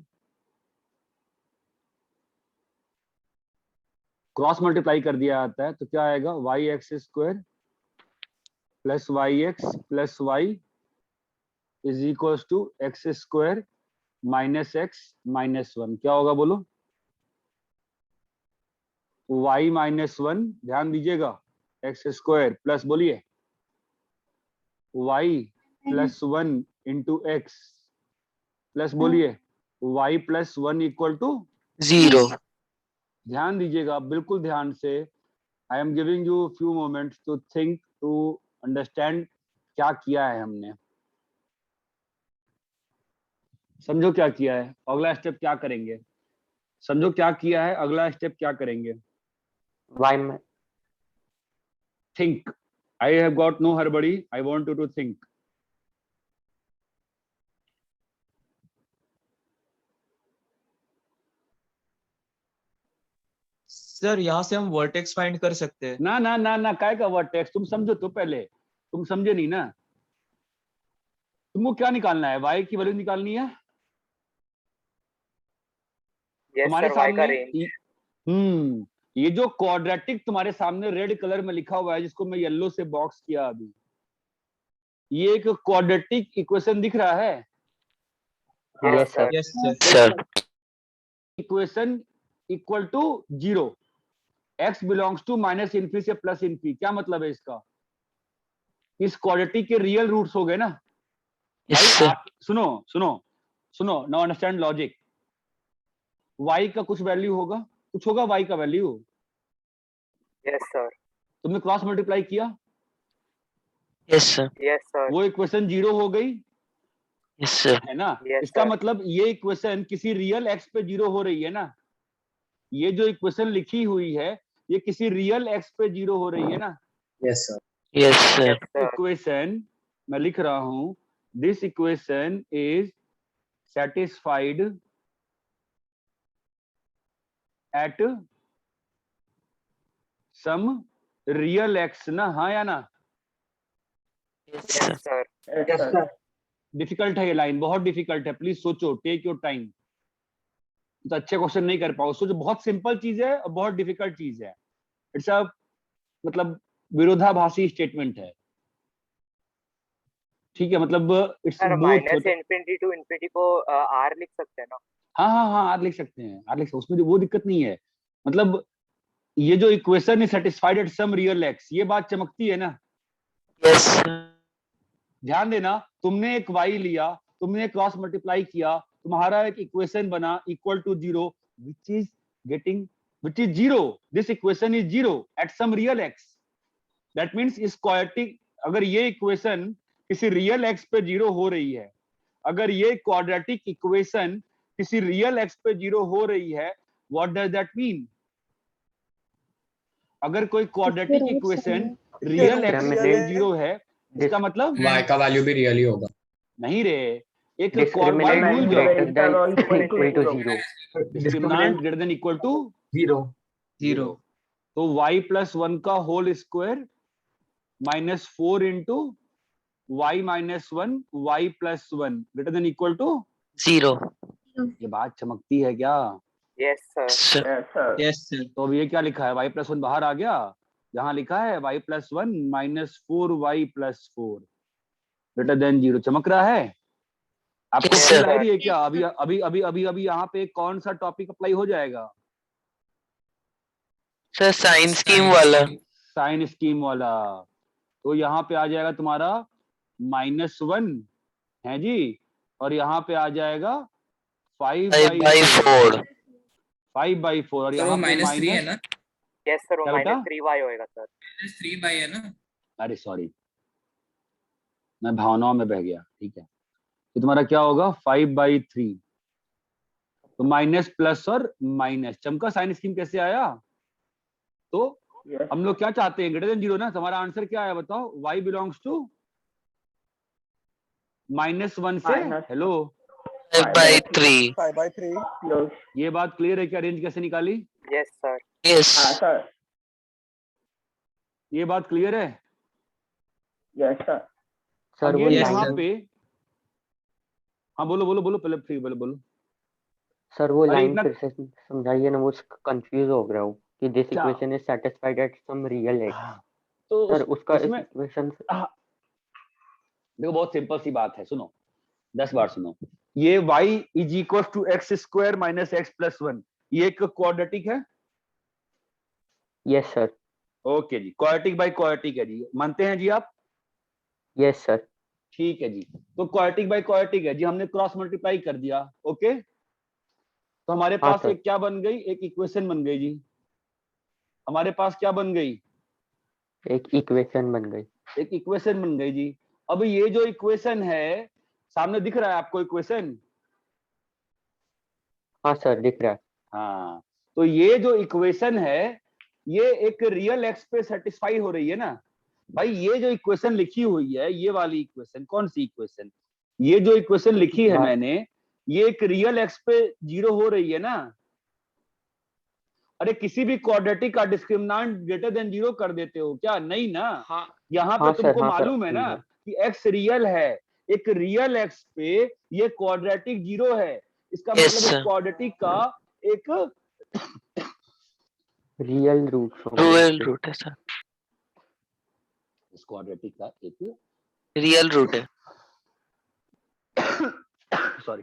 क्रॉस मल्टीप्लाई कर दिया जाता है तो क्या आएगा, y x square plus y x plus y is equal to x square minus x minus 1। क्या होगा बोलो? y माइनस 1, ध्यान दीजिएगा, एक्स स्क्वायर प्लस बोलिए y plus 1 into x plus बोलिए y प्लस 1 इक्वल टू 0। ध्यान दीजिएगा बिल्कुल ध्यान से। I am giving you few moments to think, to understand क्या किया है हमने। समझो क्या किया है, अगला स्टेप क्या करेंगे। समझो क्या किया है, अगला स्टेप क्या करेंगे। y में think. I have got no हड़बड़ी, I want you to think. Sir यहाँ से हम वर्टेक्स फाइंड कर सकते हैं। ना ना ना ना, काय का वर्टेक्स, तुम समझो तो पहले, तुम समझे नहीं ना। तुमको क्या निकालना है, y की वैल्यू निकालनी है। तुम्हारे सर y का सामने रेंज। ये जो क्वाड्रेटिक तुम्हारे सामने रेड कलर में लिखा हुआ है, जिसको मैं येलो से बॉक्स किया अभी, ये एक क्वाड्रेटिक इक्वेशन दिख रहा है। Yes sir. Yes sir. Sir equation equal to 0, x belongs to minus infi से प्लस इन्फी। क्या मतलब है इसका? इस क्वाड्रेटिक के रियल रूट्स हो गए ना भाई। सुनो सुनो सुनो, नाउ अंडरस्टैंड लॉजिक। y का कुछ वैल्यू होगा, कुछ होगा y का वैल्यू। Yes sir. तुमने क्रॉस मल्टीप्लाई किया। Yes sir. Yes sir. वो इक्वेशन 0 हो गई, यस सर। है ना। Yes, इसका sir. मतलब ये इक्वेशन किसी रियल x पे 0 हो रही है ना। ये जो इक्वेशन लिखी हुई है ये किसी रियल x पे 0 हो रही है ना। Yes sir. Yes sir. Equation मैं लिख रहा हूं, this equation is satisfied at some real x ना। हाँ या ना? Yes yes sir. Sir. Difficult है ये लाइन, बहुत डिफिकल्ट है, प्लीज सोचो, टेक योर टाइम। तो अच्छे क्वेश्चन नहीं कर पाओ, सोचो। बहुत सिंपल चीज है और बहुत डिफिकल्ट चीज है। इट्स अ मतलब विरोधाभासी स्टेटमेंट है। ठीक है, मतलब it's sir both. Minus infinity to infinity को r लिख सकते हैं ना। हाँ हाँ हाँ, आर लिख सकते हैं, आर लिख सकते हैं, उसमें वो दिक्कत नहीं है। मतलब ये जो equation is satisfied at some real x, ये बात चमकती है ना। यस। ध्यान देना, तुमने एक y लिया, तुमने क्रॉस मल्टीप्लाई किया, तुम्हारा एक इक्वेशन बना equal to 0, which is 0. This equation is 0 at some real x. That means इस क्वाड्रेटिक, अगर ये इक्वेशन किसी रियल x पे 0 हो रही है, अगर ये क्वाड्रेटिक इक्वेशन किसी रियल x पे 0 हो रही है, व्हाट डज दैट मीन? अगर कोई क्वाड्रेटिक roots इक्वेशन हैं। रियल एक्स पे 0 है, इसका मतलब y का वैल्यू भी रियल ही होगा। नहीं रे, एक डिस्क्रिमिनेंट y भूल जाओ, greater than equal to 0। Discriminant greater than equal to 0 तो y प्लस 1 का whole square minus 4 into y minus 1 y plus 1 greater than equal to 0। ये बात चमकती है क्या? Yes sir. Yes sir. तो अब ये क्या लिखा है, y प्लस 1 बाहर आ गया, यहाँ लिखा है y plus 1 minus 4y plus 4 greater than 0। चमक रहा है आपको? Yes, feel sir. आ रही है क्या? अभी यहाँ पे कौन सा टॉपिक अप्लाई हो जाएगा? सर साइन स्कीम वाला। साइन स्कीम वाला। तो यहाँ पे आ जाएगा तुम्हारा -1 है जी, और यहाँ पे आ जाएगा 5/4 5/4 और यहाँ पे -3 है ना? यस सर, वो क्या बेटा? -3y होएगा सर। -3 है ना? अरे सॉरी, मैं भावनाओं में बह गया। ठीक है, तो तुम्हारा क्या होगा 5/3। तो माइनस प्लस और माइनस। चमका साइन स्कीम कैसे आया? तो हम लोग क्या चाहते हैं, ग्रेटर देन 0 ना। तुम्हारा आंसर क्या आया बताओ? y बिलोंग्स टू -1 से हेलो 5/3। ये बात क्लियर है क्या? रेंज कैसे निकाली? Yes sir. यस ये बात क्लियर है? सर वो अगेन yes, यहाँ sir. पे हाँ बोलो पहले फ्री बोलो। सर वो अरे लाइन इतना फिर से समझाइए ना, वो कंफ्यूज हो गया हूँ कि दिस क्या? Equation is satisfied at some real x. तो सर उसका उसमें इक्वेशन देखो बहुत सिंपल सी बात है, सुनो 10 बार सुनो। ये y is equal to x square minus x plus 1, ये एक क्वाड्रेटिक है। Yes sir. ओके जी, क्वाड्रेटिक बाय क्वाड्रेटिक है जी, मानते हैं जी आप? Yes sir. ठीक है जी, तो क्वाड्रेटिक बाय क्वाड्रेटिक है जी, हमने क्रॉस मल्टीप्लाई कर दिया। ओके, तो हमारे हाँ पास सर। एक क्या बन गई, एक इक्वेशन बन गई जी। हमारे पास क्या बन गई? एक इक्वेशन बन गई। एक इक्वेशन बन गई जी। अब ये जो इक्वेशन है, सामने दिख रहा है आपको इक्वेशन? हाँ सर दिख रहा है। हाँ, तो ये जो इक्वेशन है, ये एक रियल एक्स पे सेटिस्फाई हो रही है ना भाई। ये जो इक्वेशन लिखी हुई है, ये वाली इक्वेशन, कौन सी इक्वेशन? ये जो इक्वेशन लिखी है मैंने, ये एक रियल एक्स पे 0 हो रही है ना। अरे किसी भी क्वाड्रेटिक का डिस्क्रिमिनेंट ग्रेटर देन 0 कर देते हो क्या? नहीं ना। हाँ। यहाँ पे हाँ तुमको सर, हाँ सर, मालूम है ना कि एक्स रियल है, एक रियल एक्स पे ये क्वाड्रेटिक 0 है। इसका Yes, मतलब sir. इस क्वाड्रेटिक का एक रियल रूट रियल रूट है सर। इस क्वाड्रेटिक का एक रियल रूट है। सॉरी,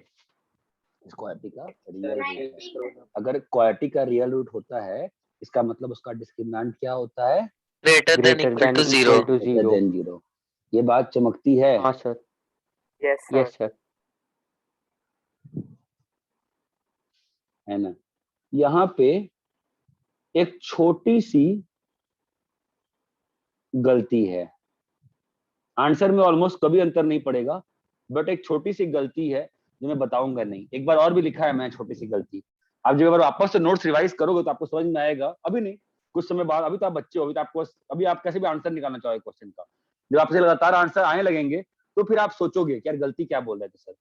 इस क्वाड्रेटिक का रियल रूट है। अगर क्वाड्रेटिक का रियल रूट होता है, इसका मतलब उसका डिस्क्रिमिनेंट क्या होता है? Greater than equal to 0। Greater than 0। ये बात चमकती है? हाँ सर। Yes yes sir. है ना। यहाँ पे एक छोटी सी गलती है, आंसर में ऑलमोस्ट कभी अंतर नहीं पड़ेगा, बट एक छोटी सी गलती है जो मैं बताऊंगा नहीं। एक बार और भी लिखा है मैं छोटी सी गलती। आप जब बार वापस से नोट्स रिवाइज करोगे तो आपको समझ में आएगा। अभी नहीं, कुछ समय बाद। अभी तो आप बच्चे हो, अभी तो आपको, अभी आप कैसे भी आंसर निकालना चाहोगे क्वेश्चन का। जब आपसे लगातार आंसर आने लगेंगे तो फिर आप सोचोगे कि यार गलती क्या बोल रहे थे सर।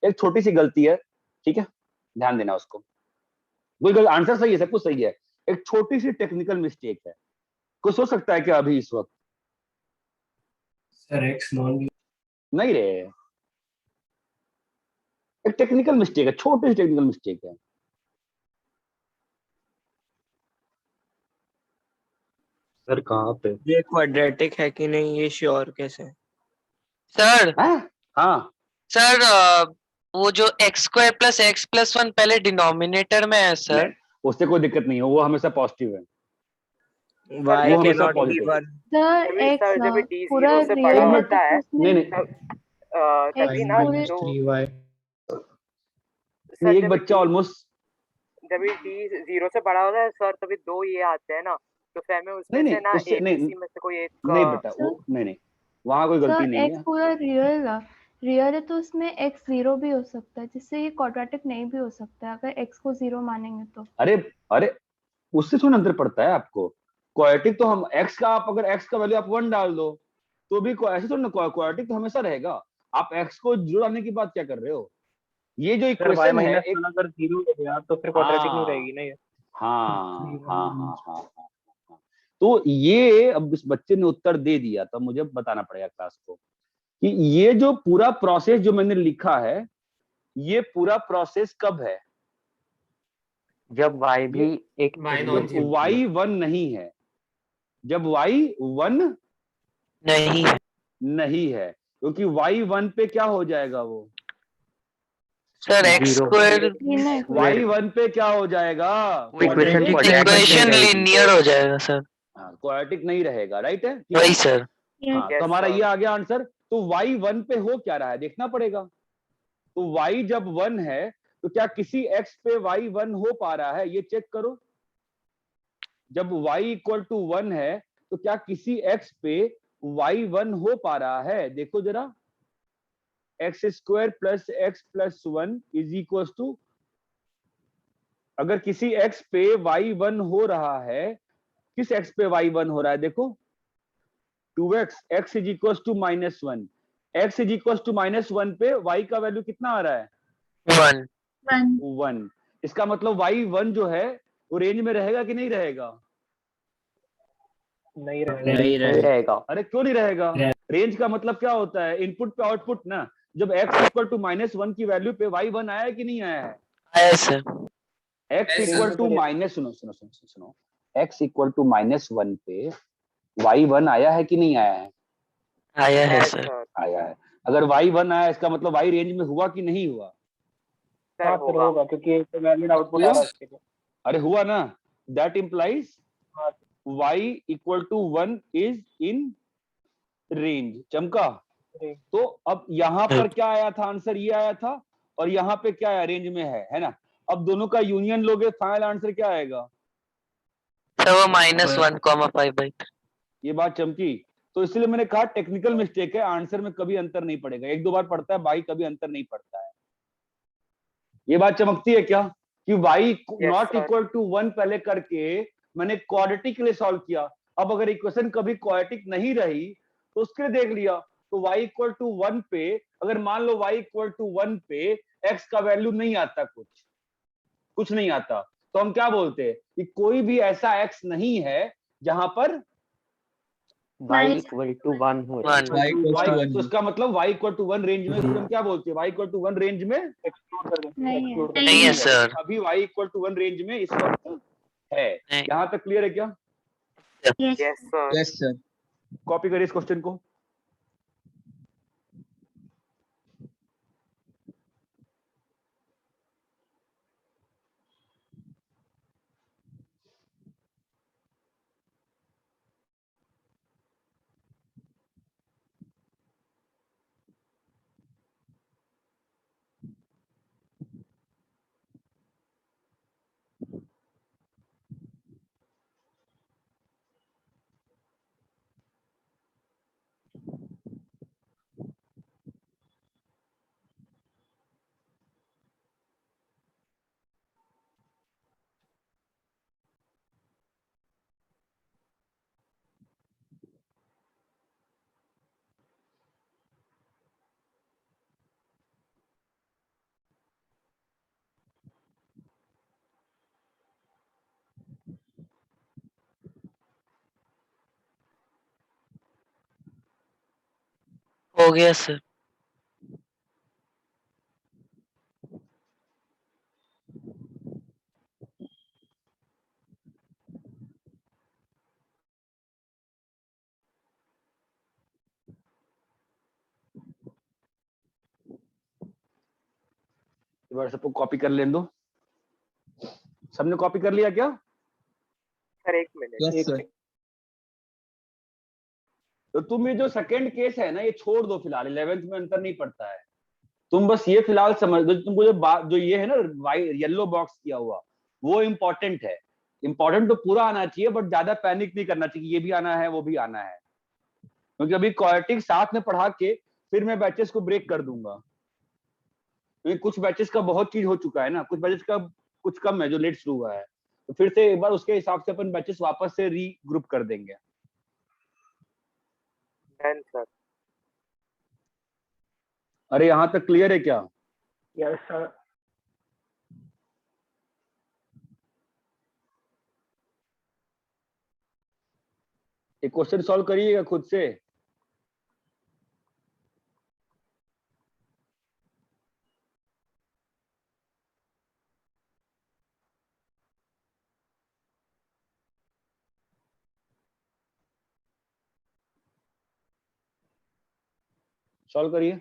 एक छोटी सी गलती है, ठीक है, ध्यान देना उसको। कोई आंसर सही है, सब कुछ सही है, एक छोटी सी टेक्निकल मिस्टेक है। कुछ हो सकता है क्या अभी इस वक्त? सर एक्स नॉन नहीं रे, एक टेक्निकल मिस्टेक है, छोटी सी टेक्निकल मिस्टेक है। सर कहाँ पे? ये क्वाड्रेटिक है कि नहीं ये श्योर कैसे? सर हाँ सर वो जो x² + x + 1 पहले डिनोमिनेटर में है सर। उससे कोई दिक्कत नहीं है, वो हमेशा पॉजिटिव है। y वो हमेशा cannot be positive है। 1। सर एक्स सर ना जब d पूरा 0 से रियल बड़ा है होता है तो उसमें नहीं तभी ना पूरे- जो 3y सर एक जब बच्चा ऑलमोस्ट जब d 0 से बड़ा होता है सर, तभी 2 ये आते हैं ना, तो फिर हमें उसमें नहीं, से ना उससे एक नहीं, किसी में से कोई एक नहीं बेटा, वो नहीं, वहां कोई गलती सर नहीं एक्स है। पूरा रियल है, रियल है तो उसमें x 0 भी हो सकता है, जिससे ये क्वाड्रेटिक नहीं भी हो सकता है अगर x को 0 मानेंगे तो। अरे अरे उससे थोड़ा अंतर पड़ता है आपको। क्वाड्रेटिक तो हम x का, आप अगर x का वैल्यू आप 1 डाल दो तो भी ऐसे थोड़ा ना, क्वाड्रेटिक तो हमेशा रहेगा। आप x को 0 डालने की बात क्या कर रहे हो? ये जो सर y इक्वेशन है माइनस वन अगर 0 हो गया तो फिर क्वाड्रेटिक नहीं रहेगी ना ये। हाँ। तो ये अब इस बच्चे ने उत्तर दे दिया, तो मुझे बताना पड़ेगा क्लास को कि ये जो पूरा प्रोसेस जो मैंने लिखा है, ये पूरा प्रोसेस कब है? जब y भी एक y1 नहीं है, जब y1 नहीं है नहीं है, क्योंकि y1 पे क्या हो जाएगा वो? सर एक्स स्क्वायर y1 पे क्या हो जाएगा? इक्वेशन लीनियर हो जाएगा सर। क्वाड्रेटिक नहीं रहेगा, राइट है? वही सर। हाँ, तो हमारा ये आ गया आंसर। तो y1 पे हो क्या रहा है देखना पड़ेगा। तो y जब 1 है तो क्या किसी x पे y1 हो पा रहा है, ये चेक करो। जब y इक्वल टू 1 है तो क्या किसी x पे y1 हो पा रहा है? देखो जरा, x square plus x plus 1 is equal to, अगर किसी x पे y1 हो रहा है, किस x पे y1 हो रहा है? देखो 2x, x is equal to -1, x is equal to -1 पे y का वैल्यू कितना आ रहा है? 1। इसका मतलब y1 जो है वो रेंज में रहेगा कि नहीं रहेगा? नहीं रहेगा। अरे क्यों नहीं रहेगा? रेंज का मतलब क्या होता है? इनपुट पे आउटपुट ना। जब x इक्वल टू -1 की वैल्यू पे y1 आया कि नहीं आया है? आया सर। x इक्वल टू सुनो, x इक्वल टू -1 पे y1 आया है कि नहीं आया है? आया है सर। आया है। अगर y1 आया इसका मतलब y रेंज में हुआ कि नहीं हुआ? हाँ सर होगा, क्योंकि एक वैलिड आउटपुट आ रहा है इसके लिए। अरे हुआ ना। That implies y equal to 1 is in range. चमका? तो अब यहाँ पर क्या आया था? आंसर ये आया था, और यहाँ पे क्या आया? रेंज में है ना। अब दोनों का यूनियन लोगे, फाइनल आंसर क्या आएगा? सर वो -1,5/3। ये बात चमकी। तो इसलिए मैंने कहा टेक्निकल मिस्टेक है, आंसर में कभी अंतर नहीं पड़ेगा। एक दो बार पड़ता है, बाई कभी अंतर नहीं पड़ता है। ये बात चमकती है क्या कि y नॉट इक्वल टू 1 पहले करके मैंने क्वाड्रेटिक के लिए सॉल्व किया। अब अगर इक्वेशन कभी क्वाड्रेटिक नहीं रही तो उसके लिए देख लिया। तो y इक्वल टू 1 पे, अगर मान लो y इक्वल टू 1 पे x का वैल्यू नहीं आता, कुछ नहीं आता, तो हम क्या बोलते हैं कि कोई भी ऐसा x नहीं है जहां पर y इक्वल टू 1 हो रहा है। तो इसका मतलब y इक्वल टू 1 रेंज में, हम क्या बोलते हैं? y इक्वल टू 1 रेंज में नहीं है सर। अभी y इक्वल टू 1 रेंज में इस वक्त है। यहाँ तक क्लियर है क्या? Yes sir. कॉपी करिए इस क्वेश्चन को। हो गया सर। सबको कॉपी कर लेने दो। सबने कॉपी कर लिया क्या? सर एक मिनट। तो तुम ये जो सेकंड केस है ना, ये छोड़ दो फिलहाल, 11th में अंतर नहीं पड़ता है। तुम बस ये फिलहाल समझ दो, तुमको जो ये है ना येलो बॉक्स किया हुआ, वो इम्पोर्टेंट है। इम्पोर्टेंट तो पूरा आना चाहिए, बट ज्यादा पैनिक नहीं करना चाहिए, ये भी आना है वो भी आना है। क्योंकि अभी क्वाड्रेटिक साथ में पढ़ा के फिर मैं बैचेस को ब्रेक कर दूंगा, क्योंकि कुछ बैचेस का बहुत चीज हो चुका है ना, कुछ बैचेस का कुछ कम है जो लेट शुरू हुआ है, तो फिर से एक बार उसके हिसाब से अपन बैचेस वापस से रीग्रुप कर देंगे। Done sir. अरे यहाँ तक क्लियर है क्या? Yes sir. एक क्वेश्चन सॉल्व करिएगा खुद से। सॉल्व करिए।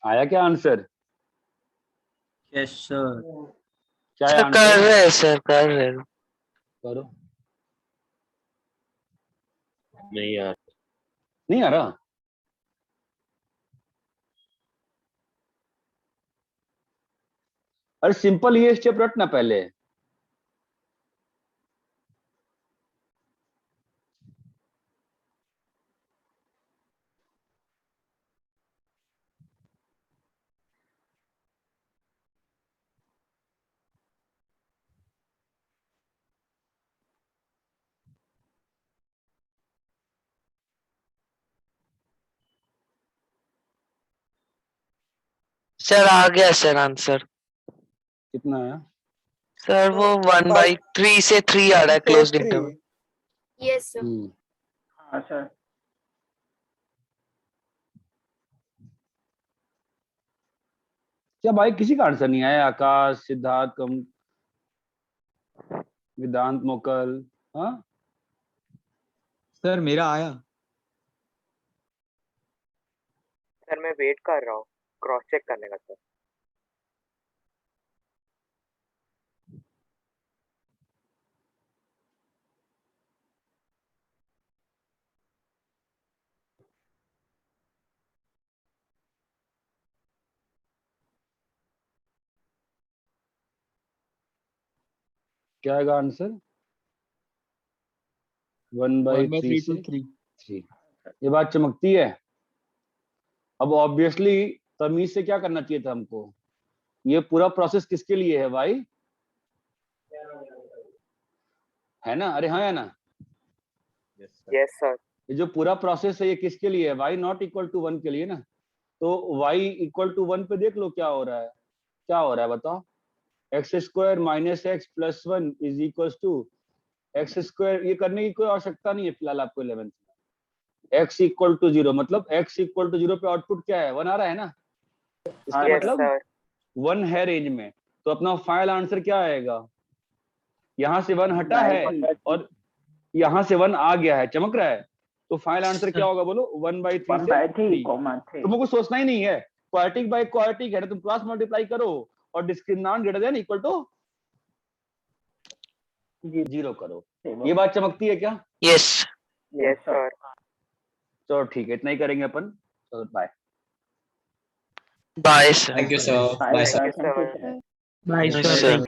आया क्या आंसर? Yes sir. क्या है सर कर आंसर? रहे हैं सर, कर रहे हैं। करो। नहीं यार। नहीं आ रहा? अरे सिंपल ये स्टेप रट ना पहले। सर आ गया सर आंसर। कितना है? सर वो 1/3 से 3 आ रहा है क्लोज्ड इंटरवल। Yes sir. हाँ सर। क्या भाई किसी का आंसर नहीं आया? आकाश, सिद्धार्थ, कम, वेदांत, मोकल, हाँ सर मेरा आया। सर मैं वेट कर रहा हूँ क्रॉस चेक करने का सर। क्या आएगा आंसर? 1/3 से 3। ये बात चमकती है। अब ऑब्वियसली तमीज से क्या करना चाहिए था हमको? ये पूरा प्रोसेस किसके लिए है भाई? है ना? अरे हाँ है ना? Yes sir. ये जो पूरा प्रोसेस है ये किसके लिए है भाई? नॉट इक्वल टू 1 के लिए ना। तो y इक्वल टू 1 पे देख लो क्या हो रहा है। क्या हो रहा है बताओ? x² minus x plus 1 is equal to x²। ये करने की कोई आवश्यकता नहीं है फिलहाल आपको 11th में। x इक्वल टू 0 मतलब x इक्वल टू 0 पे आउटपुट क्या है? 1 आ रहा है ना। इसका यस मतलब सर। 1 है रेंज में। तो अपना फाइनल आंसर क्या आएगा? यहाँ से 1 हटा है और यहाँ से 1 आ गया है, चमक रहा है। तो फाइनल आंसर क्या होगा बोलो? 1/3 से 3। तुमको सोचना ही नहीं है। क्वाड्रेटिक बाय क्वाड्रेटिक है ना, तुम क्रॉस मल्टीप्लाई करो और discriminant greater than equal to 0 करो। ये बात चमकती है क्या? यस। Yes sir. चलो ठीक है, इतना ही करेंगे अपन। चलो bye. Bye sir. Thank you sir. Bye sir. Sir. Bye Yes, sir. sir.